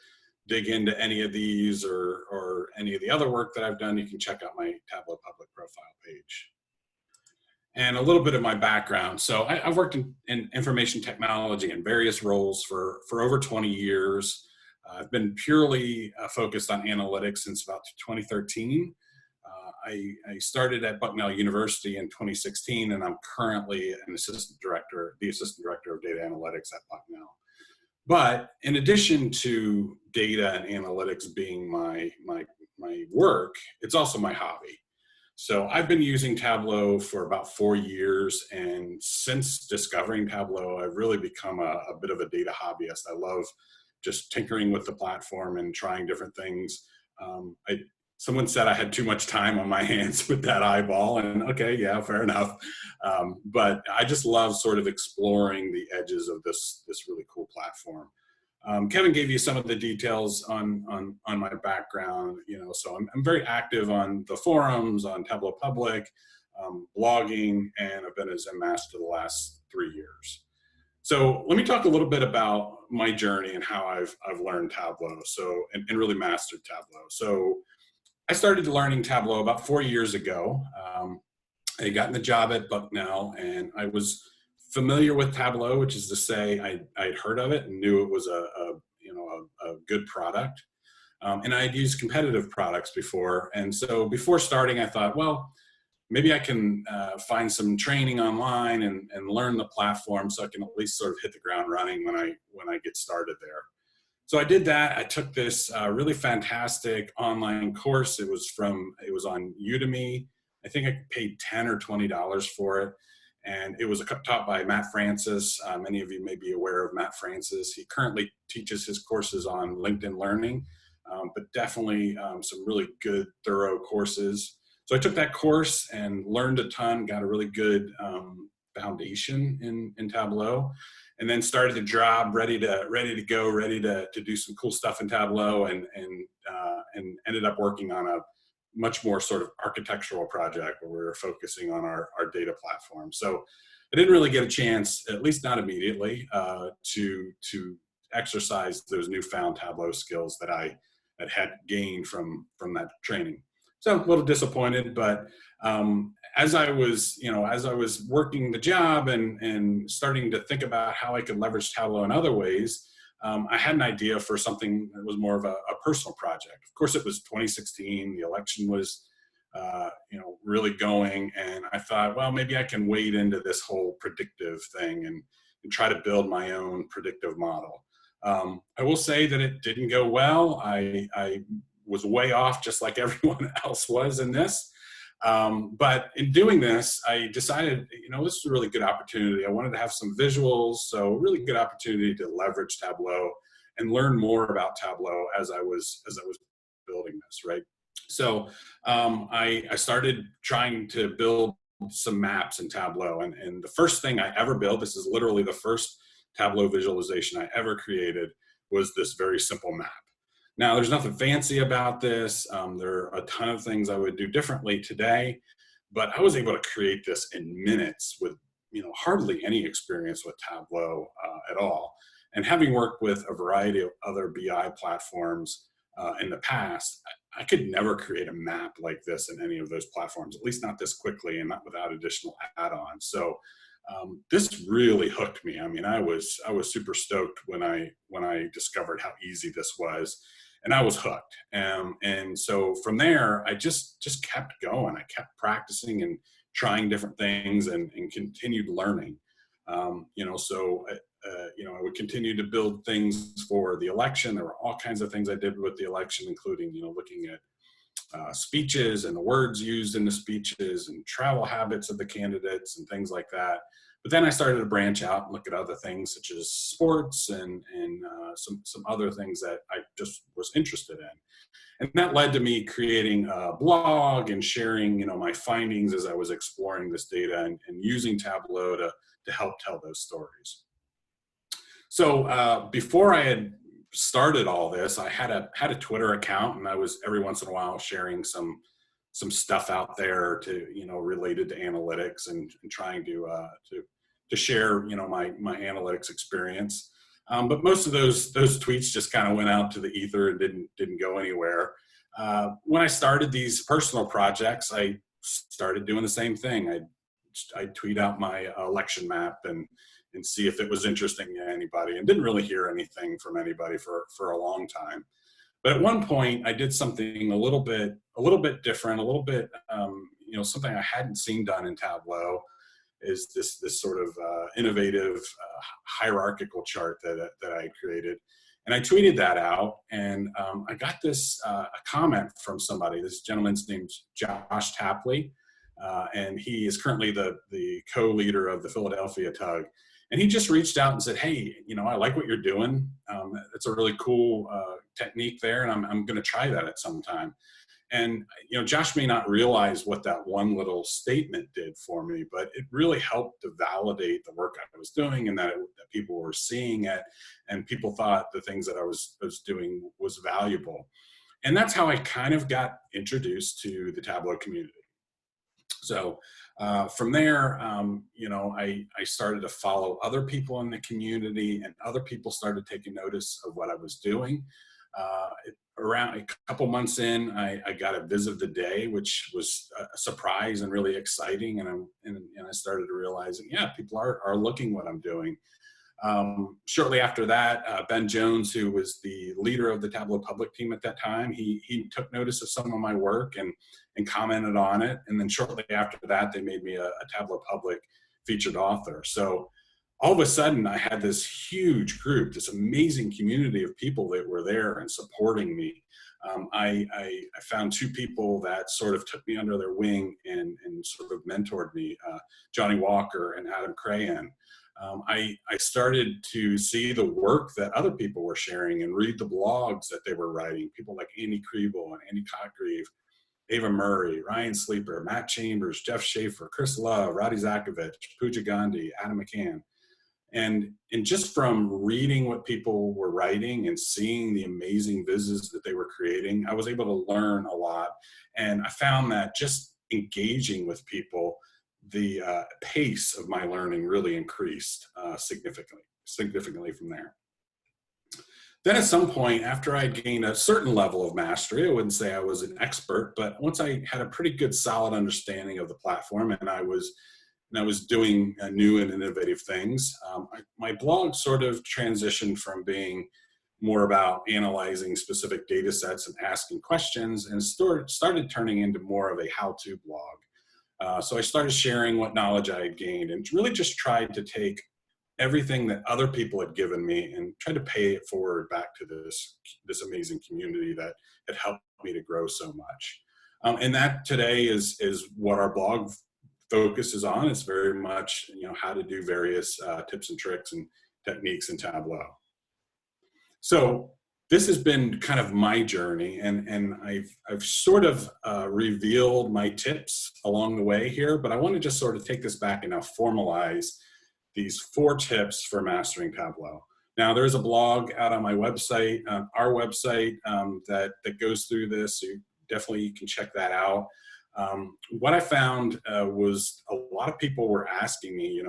dig into any of these or any of the other work that I've done, you can check out my Tableau public profile page. And a little bit of my background. So I've worked in information technology in various roles for over 20 years. I've been purely focused on analytics since about 2013. I started at Bucknell University in 2016, and I'm currently the assistant director of data analytics at Bucknell. But in addition to data and analytics being my work, it's also my hobby. So I've been using Tableau for about 4 years, and since discovering Tableau, I've really become a bit of a data hobbyist. I love just tinkering with the platform and trying different things. Someone said I had too much time on my hands with that eyeball, and okay, yeah, fair enough. But I just love sort of exploring the edges of this really cool platform. Kevin gave you some of the details on my background, you know, so I'm very active on the forums, on Tableau Public, blogging, and I've been a Zen Master the last 3 years. So let me talk a little bit about my journey and how I've learned Tableau, and really mastered Tableau. So I started learning Tableau about 4 years ago. I had gotten the job at Bucknell, and I was familiar with Tableau, which is to say I'd heard of it and knew it was a good product. And I had used competitive products before. And so before starting, I thought, well, maybe I can find some training online and learn the platform so I can at least sort of hit the ground running when I get started there. So I did that. I took this really fantastic online course. It was on Udemy. I think I paid $10 or $20 for it. And it was taught by Matt Francis. Many of you may be aware of Matt Francis. He currently teaches his courses on LinkedIn Learning. but definitely some really good, thorough courses. So I took that course and learned a ton, got a really good foundation in Tableau, and then started the job ready to go, ready to do some cool stuff in Tableau, and ended up working on a much more sort of architectural project where we were focusing on our data platform. So I didn't really get a chance, at least not immediately, to exercise those newfound Tableau skills that I had gained from that training. So a little disappointed, but as I was working the job and starting to think about how I could leverage Tableau in other ways, I had an idea for something that was more of a personal project. Of course, it was 2016. The election was, really going, and I thought, well, maybe I can wade into this whole predictive thing and try to build my own predictive model. I will say that it didn't go well. I was way off, just like everyone else was in this. But in doing this, I decided, this is a really good opportunity. I wanted to have some visuals, so a really good opportunity to leverage Tableau and learn more about Tableau as I was building this, right? So I started trying to build some maps in Tableau, and the first thing I ever built, this is literally the first Tableau visualization I ever created, was this very simple map. Now, there's nothing fancy about this. There are a ton of things I would do differently today, but I was able to create this in minutes with hardly any experience with Tableau at all. And having worked with a variety of other BI platforms in the past, I could never create a map like this in any of those platforms, at least not this quickly and not without additional add-ons. So this really hooked me. I mean, I was super stoked when I discovered how easy this was, and I was hooked. And so from there, I just kept going. I kept practicing and trying different things and continued learning. I would continue to build things for the election. There were all kinds of things I did with the election, including, looking at speeches and the words used in the speeches and travel habits of the candidates and things like that. But then I started to branch out and look at other things such as sports and some other things that I just was interested in. And that led to me creating a blog and sharing, my findings as I was exploring this data and using Tableau to help tell those stories. So before I had started all this, I had a Twitter account, and I was every once in a while sharing some stuff out there to related to analytics and trying to share my analytics experience. But most of those tweets just kind of went out to the ether and didn't go anywhere. When I started these personal projects, I started doing the same thing. I'd tweet out my election map and see if it was interesting to anybody, and didn't really hear anything from anybody for a long time. But at one point, I did something a little bit different, a little bit, something I hadn't seen done in Tableau, is this sort of innovative hierarchical chart that I created. And I tweeted that out, and I got this a comment from somebody. This gentleman's named Josh Tapley, and he is currently the co-leader of the Philadelphia Tug. And he just reached out and said, hey, I like what you're doing. It's a really cool technique there, and I'm going to try that at some time. And, Josh may not realize what that one little statement did for me, but it really helped to validate the work I was doing, and that people were seeing it, and people thought the things that I was doing was valuable. And that's how I kind of got introduced to the Tableau community. So from there, I started to follow other people in the community, and other people started taking notice of what I was doing. Around a couple months in, I got a visit of the day, which was a surprise and really exciting. And I started to realize, yeah, people are looking what I'm doing. Shortly after that, Ben Jones, who was the leader of the Tableau Public team at that time, he took notice of some of my work and commented on it. And then shortly after that, they made me a Tableau Public featured author. So all of a sudden, I had this huge group, this amazing community of people that were there and supporting me. I found two people that sort of took me under their wing and sort of mentored me, Johnny Walker and Adam Crayan. I started to see the work that other people were sharing and read the blogs that they were writing. People like Andy Kriebel and Andy Cotgrave, Ava Murray, Ryan Sleeper, Matt Chambers, Jeff Schaefer, Chris Love, Roddy Zakovich, Pooja Gandhi, Adam McCann. And just from reading what people were writing and seeing the amazing vizzes that they were creating, I was able to learn a lot. And I found that just engaging with people, the pace of my learning really increased significantly from there. Then at some point, after I gained a certain level of mastery, I wouldn't say I was an expert, but once I had a pretty good solid understanding of the platform and I was doing new and innovative things, my blog sort of transitioned from being more about analyzing specific data sets and asking questions, and started turning into more of a how-to blog. So I started sharing what knowledge I had gained and really just tried to take everything that other people had given me and tried to pay it forward back to this amazing community that had helped me to grow so much. And that today is what our blog focuses on. It's very much, how to do various tips and tricks and techniques in Tableau. So this has been kind of my journey, and I've sort of revealed my tips along the way here, but I want to just sort of take this back and now formalize these 4 tips for mastering Tableau. Now, there's a blog out on my website, our website, that goes through this, so you can check that out. What I found was a lot of people were asking me,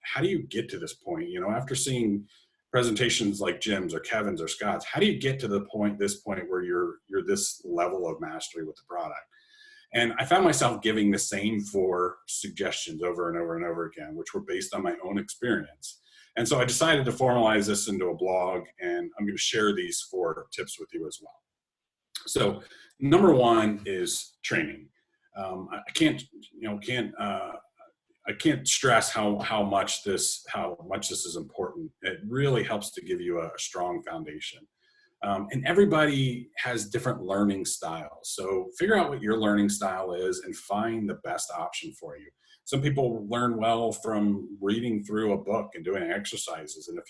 how do you get to this point? After seeing presentations like Jim's or Kevin's or Scott's, how do you get to this point where you're this level of mastery with the product? And I found myself giving the same 4 suggestions over and over and over again, which were based on my own experience. And so I decided to formalize this into a blog, and I'm going to share these 4 tips with you as well. So number 1 is training. I can't stress how much this is important. It really helps to give you a strong foundation. And everybody has different learning styles. So figure out what your learning style is and find the best option for you. Some people learn well from reading through a book and doing exercises. And if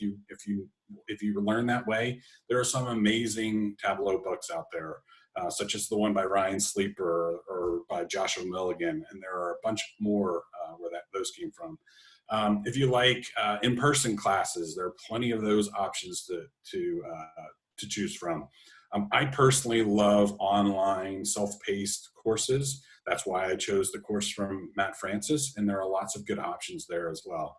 you learn that way, there are some amazing Tableau books out there, such as the one by Ryan Sleeper or by Joshua Milligan. And there are a bunch more where those came from. If you like in-person classes, there are plenty of those options to choose from. I personally love online self-paced courses. That's why I chose the course from Matt Francis, and there are lots of good options there as well.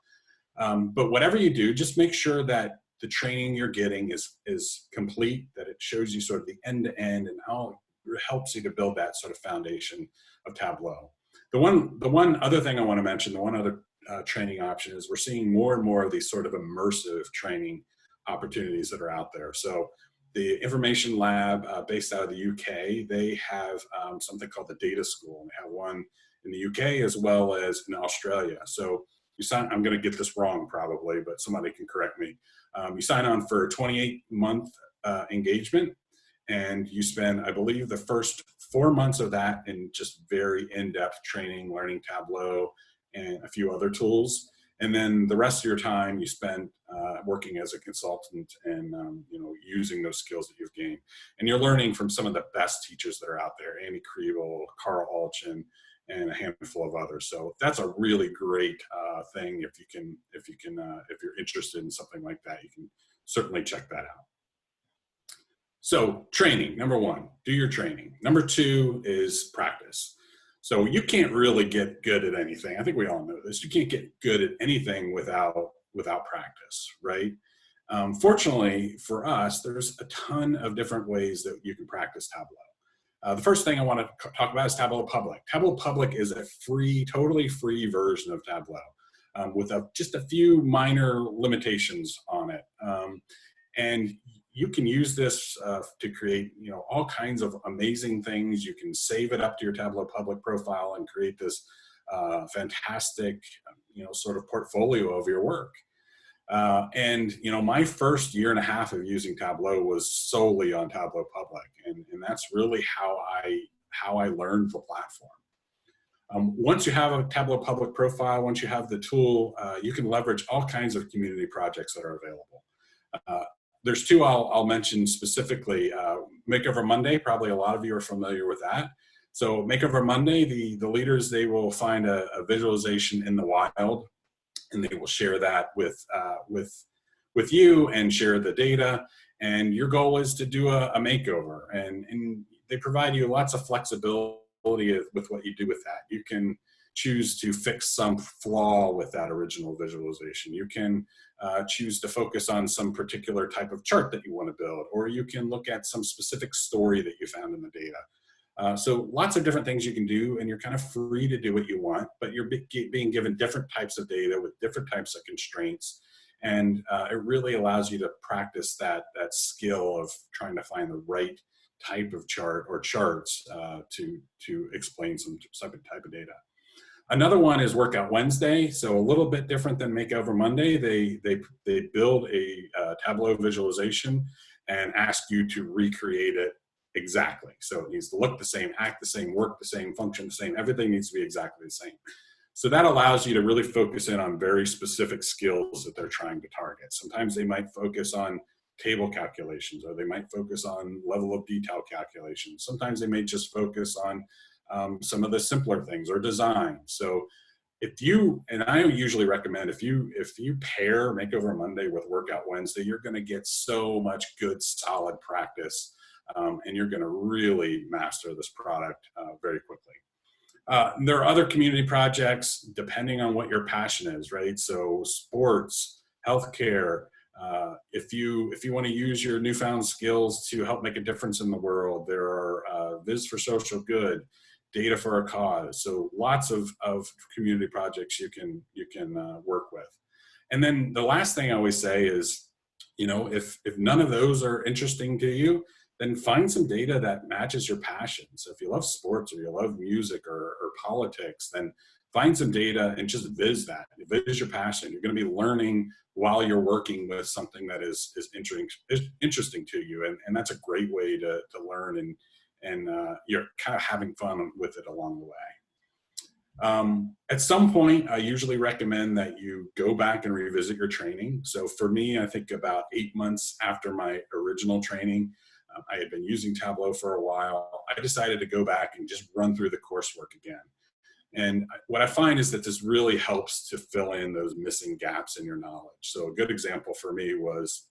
But whatever you do, just make sure that the training you're getting is complete, that it shows you sort of the end-to-end and how it helps you to build that sort of foundation of Tableau. The one other thing I want to mention, the one other training option is we're seeing more and more of these sort of immersive training opportunities that are out there. So the Information Lab based out of the UK, they have something called the Data School. And they have one in the UK as well as in Australia. So I'm going to get this wrong probably, but somebody can correct me. You sign on for a 28-month engagement, and you spend, I believe, the first 4 months of that in just very in-depth training, learning Tableau and a few other tools. And then the rest of your time you spend working as a consultant and using those skills that you've gained. And you're learning from some of the best teachers that are out there, Andy Kriebel, Carl Alchin, and a handful of others. So that's a really great thing. If you're interested in something like that, you can certainly check that out. So training, number 1, do your training. Number 2 is practice. So you can't really get good at anything. I think we all know this. You can't get good at anything without practice, right? Fortunately for us, there's a ton of different ways that you can practice Tableau. The first thing I want to talk about is Tableau Public. Tableau Public is a totally free version of Tableau with just a few minor limitations on it. And you can use this to create, all kinds of amazing things. You can save it up to your Tableau Public profile and create this fantastic, sort of portfolio of your work. And my first 1.5 years of using Tableau was solely on Tableau Public, and that's really how I learned the platform. Once you have a Tableau public profile, once you have the tool, you can leverage all kinds of community projects that are available. There's two I'll mention specifically. Makeover Monday, probably a lot of you are familiar with that. So Makeover Monday, the leaders, they will find a visualization in the wild, and they will share that with you and share the data. And your goal is to do a makeover, and they provide you lots of flexibility with what you do with that. You can choose to fix some flaw with that original visualization. You can choose to focus on some particular type of chart that you want to build, or you can look at some specific story that you found in the data. So lots of different things you can do, and you're kind of free to do what you want, but you're being given different types of data with different types of constraints. And it really allows you to practice that skill of trying to find the right type of chart or charts to explain some type of data. Another one is Workout Wednesday. So a little bit different than Makeover Monday. They build a Tableau visualization and ask you to recreate it exactly. So it needs to look the same, act the same, work the same, function the same. Everything needs to be exactly the same. So that allows you to really focus in on very specific skills that they're trying to target. Sometimes they might focus on table calculations, or they might focus on level of detail calculations. Sometimes they may just focus on some of the simpler things or design. So if you, and I usually recommend, if you pair Makeover Monday with Workout Wednesday, you're going to get so much good solid practice, and you're going to really master this product very quickly. There are other community projects depending on what your passion is, right? So sports, healthcare. If you want to use your newfound skills to help make a difference in the world, there are Viz for Social Good, Data for a Cause. So lots of community projects you can work with. And then the last thing I always say is, if none of those are interesting to you, then find some data that matches your passion. So if you love sports, or you love music, or politics, then find some data and just viz that. Viz your passion. You're going to be learning while you're working with something that is interesting to you. And that's a great way to learn, and you're kind of having fun with it along the way. At some point, I usually recommend that you go back and revisit your training. So for me, I think about 8 months after my original training, I had been using Tableau for a while. I decided to go back and just run through the coursework again. And what I find is that this really helps to fill in those missing gaps in your knowledge. So a good example for me was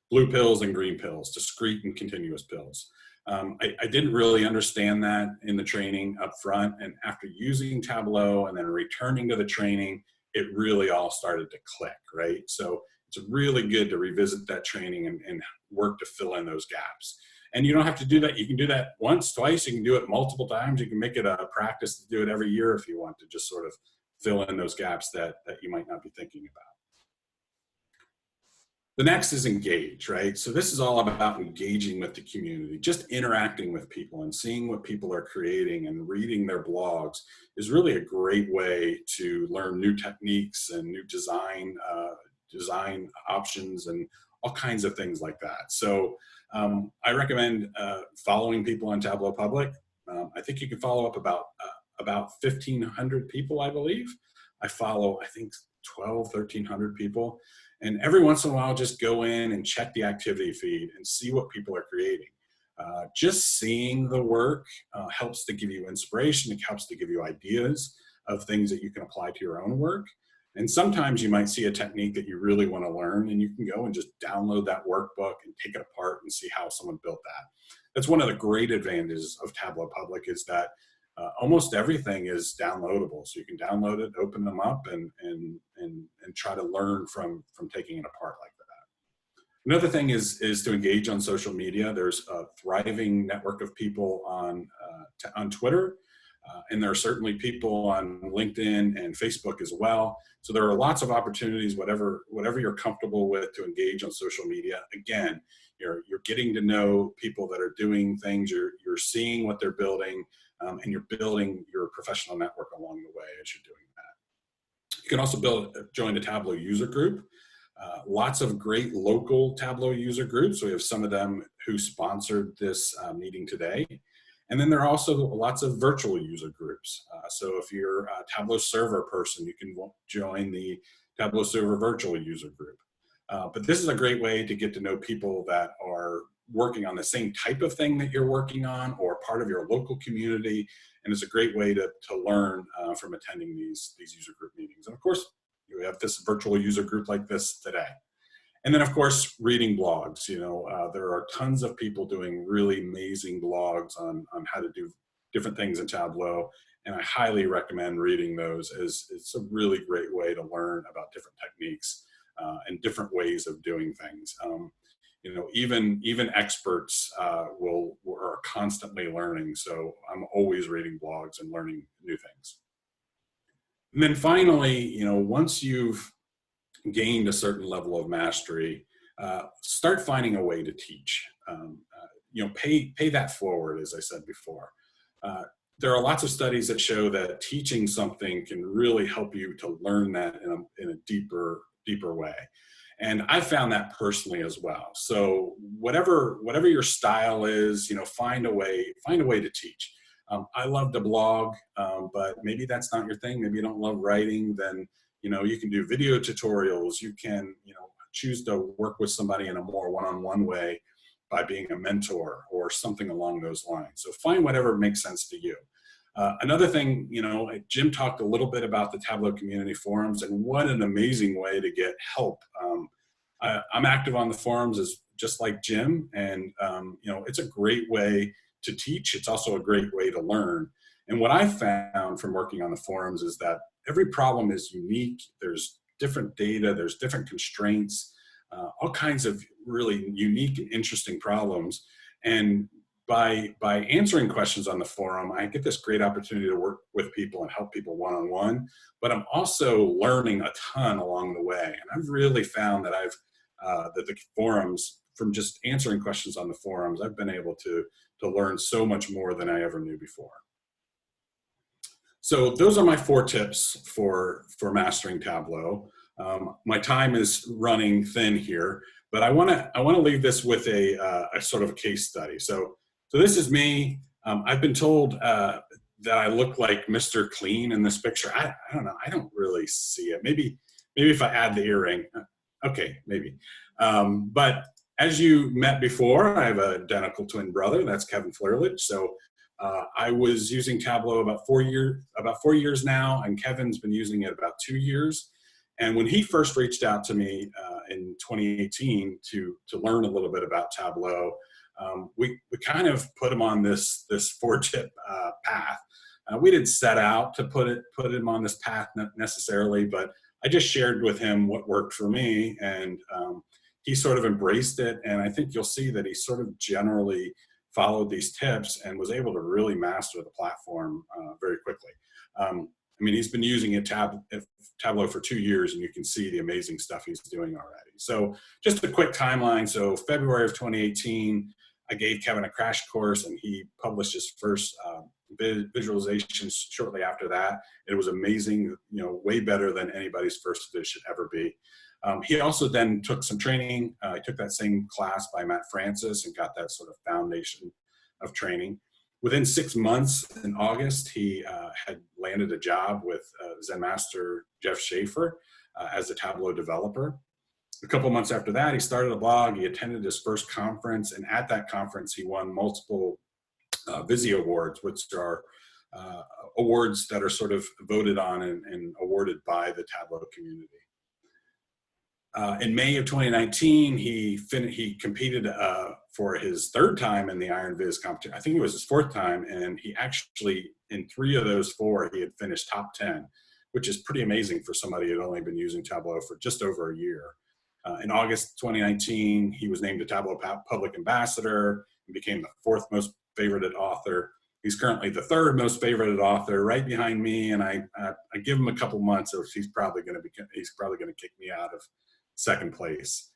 blue pills and green pills, discrete and continuous pills. I didn't really understand that in the training up front, and after using Tableau and then returning to the training, it really all started to click, right? So it's really good to revisit that training and work to fill in those gaps. And you don't have to do that. You can do that once, twice. You can do it multiple times. You can make it a practice to do it every year if you want to just sort of fill in those gaps that you might not be thinking about. The next is engage, right? So this is all about engaging with the community. Just interacting with people and seeing what people are creating and reading their blogs is really a great way to learn new techniques and new design options and all kinds of things like that. So I recommend following people on Tableau Public. I think you can follow up about 1,500 people, I believe. I follow, I think, 1,300 people. And every once in a while, just go in and check the activity feed and see what people are creating. Just seeing the work helps to give you inspiration. It helps to give you ideas of things that you can apply to your own work. And sometimes you might see a technique that you really want to learn, and you can go and just download that workbook and take it apart and see how someone built that. That's one of the great advantages of Tableau Public, is that almost everything is downloadable. So you can download it, open them up, and try to learn from taking it apart like that. Another thing is to engage on social media. There's a thriving network of people on Twitter. And there are certainly people on LinkedIn and Facebook as well. So there are lots of opportunities, whatever you're comfortable with, to engage on social media. Again, you're getting to know people that are doing things. You're seeing what they're building, and you're building your professional network along the way as you're doing that. You can also join a Tableau user group. Lots of great local Tableau user groups. We have some of them who sponsored this meeting today. And then there are also lots of virtual user groups. So if you're a Tableau server person, you can join the Tableau server virtual user group. But this is a great way to get to know people that are working on the same type of thing that you're working on, or part of your local community. And it's a great way to learn from attending these user group meetings. And of course, you have this virtual user group like this today. And then, of course, reading blogs. You know, there are tons of people doing really amazing blogs on how to do different things in Tableau. And I highly recommend reading those, as it's a really great way to learn about different techniques and different ways of doing things. You know, even experts are constantly learning. So I'm always reading blogs and learning new things. And then finally, you know, once you've gained a certain level of mastery, start finding a way to teach. You know, pay that forward, as I said before. There are lots of studies that show that teaching something can really help you to learn that in a deeper way. And I found that personally as well. So whatever your style is, you know, find a way to teach. I love to blog, but maybe that's not your thing. Maybe you don't love writing. Then, you know, you can do video tutorials. You can, you know, choose to work with somebody in a more one-on-one way by being a mentor or something along those lines. So find whatever makes sense to you. Another thing, you know, Jim talked a little bit about the Tableau community forums, and what an amazing way to get help. I'm active on the forums as just like Jim, and you know, it's a great way to teach. It's also a great way to learn. And what I found from working on the forums is that every problem is unique. There's different data, there's different constraints, all kinds of really unique and interesting problems. And by answering questions on the forum, I get this great opportunity to work with people and help people one-on-one, but I'm also learning a ton along the way. And I've really found that that the forums, from just answering questions on the forums, I've been able to learn so much more than I ever knew before. So those are my 4 tips for mastering Tableau. My time is running thin here, but I want to leave this with a sort of a case study. So this is me. I've been told that I look like Mr. Clean in this picture. I don't know. I don't really see it. Maybe if I add the earring. Okay, maybe. But as you met before, I have an identical twin brother. That's Kevin Flerlage. So I was using Tableau about 4 years now, and Kevin's been using it about 2 years. And when he first reached out to me in 2018 to learn a little bit about Tableau, we kind of put him on this 4-tip path. We didn't set out to put him on this path necessarily, but I just shared with him what worked for me, and he sort of embraced it. And I think you'll see that he sort of generally followed these tips and was able to really master the platform very quickly. I mean, he's been using Tableau for 2 years, and you can see the amazing stuff he's doing already. So just a quick timeline. So February of 2018, I gave Kevin a crash course, and he published his first visualizations shortly after that. It was amazing, you know, way better than anybody's first viz should ever be. He also then took some training. I took that same class by Matt Francis and got that sort of foundation of training. Within 6 months, in August, he had landed a job with Zen Master Jeff Schaefer as a Tableau developer. A couple months after that, he started a blog. He attended his first conference, and at that conference, he won multiple Vizzy Awards, which are awards that are sort of voted on and awarded by the Tableau community. In May of 2019, he competed for his 3rd time in the Iron Viz competition. I think it was his 4th time, and he actually, in 3 of those 4, he had finished top 10, which is pretty amazing for somebody who had only been using Tableau for just over a year. In August 2019, he was named a Tableau Public Ambassador and became the 4th most favorited author. He's currently the 3rd most favorited author, right behind me, and I give him a couple months, or he's probably going to kick me out of 2nd place.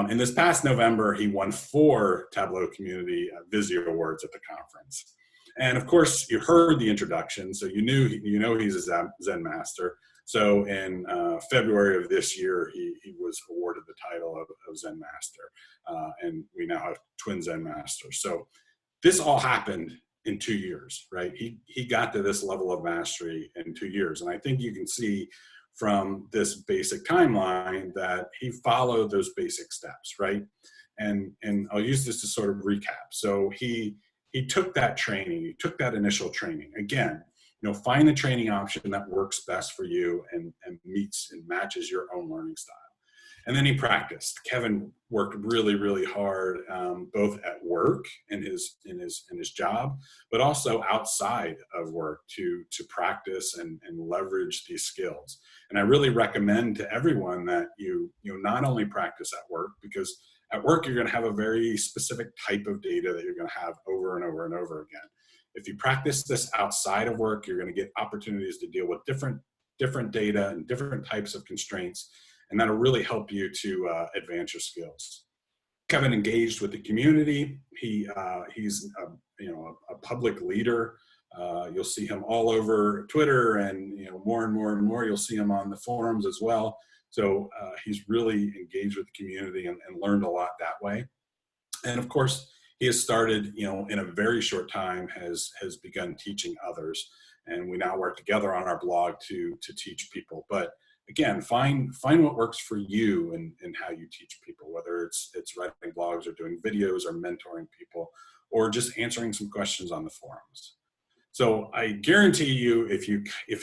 In this past November, he won 4 Tableau Community Vizzy Awards at the conference. And of course, you heard the introduction, so you know he's a Zen Master. So in February of this year, he was awarded the title of Zen Master, and we now have twin Zen Masters. So this all happened in 2 years, right? He got to this level of mastery in 2 years. And I think you can see from this basic timeline that he followed those basic steps, right? And I'll use this to sort of recap. So he took that training, he took that initial training. Again, find the training option that works best for you and meets and matches your own learning style. And then he practiced. Kevin worked really, really hard, both at work in his job, but also outside of work to practice and leverage these skills. And I really recommend to everyone that you not only practice at work, because at work you're going to have a very specific type of data that you're going to have over and over and over again. If you practice this outside of work, you're going to get opportunities to deal with different data and different types of constraints, and that'll really help you to advance your skills. Kevin engaged with the community. He's a public leader. You'll see him all over Twitter, and more and more and more you'll see him on the forums as well. So he's really engaged with the community and learned a lot that way. And of course, he has started, in a very short time, has begun teaching others. And we now work together on our blog to teach people. But again, find what works for you and how you teach people, whether it's writing blogs or doing videos or mentoring people or just answering some questions on the forums. So I guarantee you, if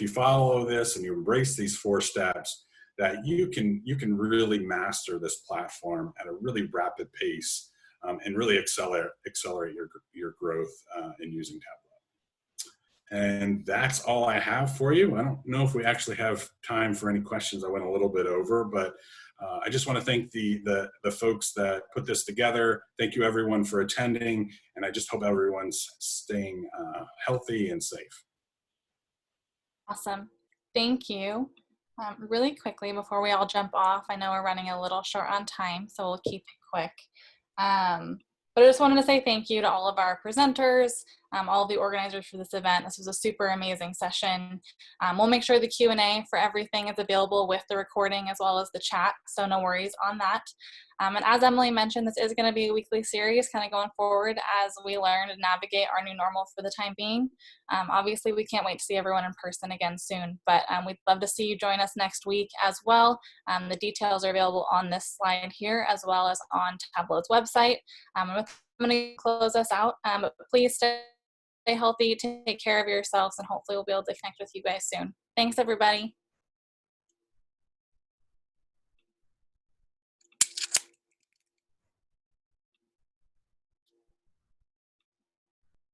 you follow this and you embrace these 4 steps, that you can really master this platform at a really rapid pace and really accelerate your growth in using Tableau. And that's all I have for you. I don't know if we actually have time for any questions. I went a little bit over, but I just want to thank the folks that put this together. Thank you everyone for attending, and I just hope everyone's staying healthy and safe. Awesome. Thank you. Really quickly before we all jump off, I know we're running a little short on time, so we'll keep it quick. But I just wanted to say thank you to all of our presenters, all of the organizers for this event. This was a super amazing session. We'll make sure the Q&A for everything is available with the recording as well as the chat, so no worries on that. And as Emily mentioned, this is going to be a weekly series kind of going forward as we learn and navigate our new normal for the time being. Obviously, we can't wait to see everyone in person again soon, but we'd love to see you join us next week as well. The details are available on this slide here as well as on Tableau's website. I'm going to close us out, but please stay healthy, take care of yourselves, and hopefully we'll be able to connect with you guys soon. Thanks, everybody.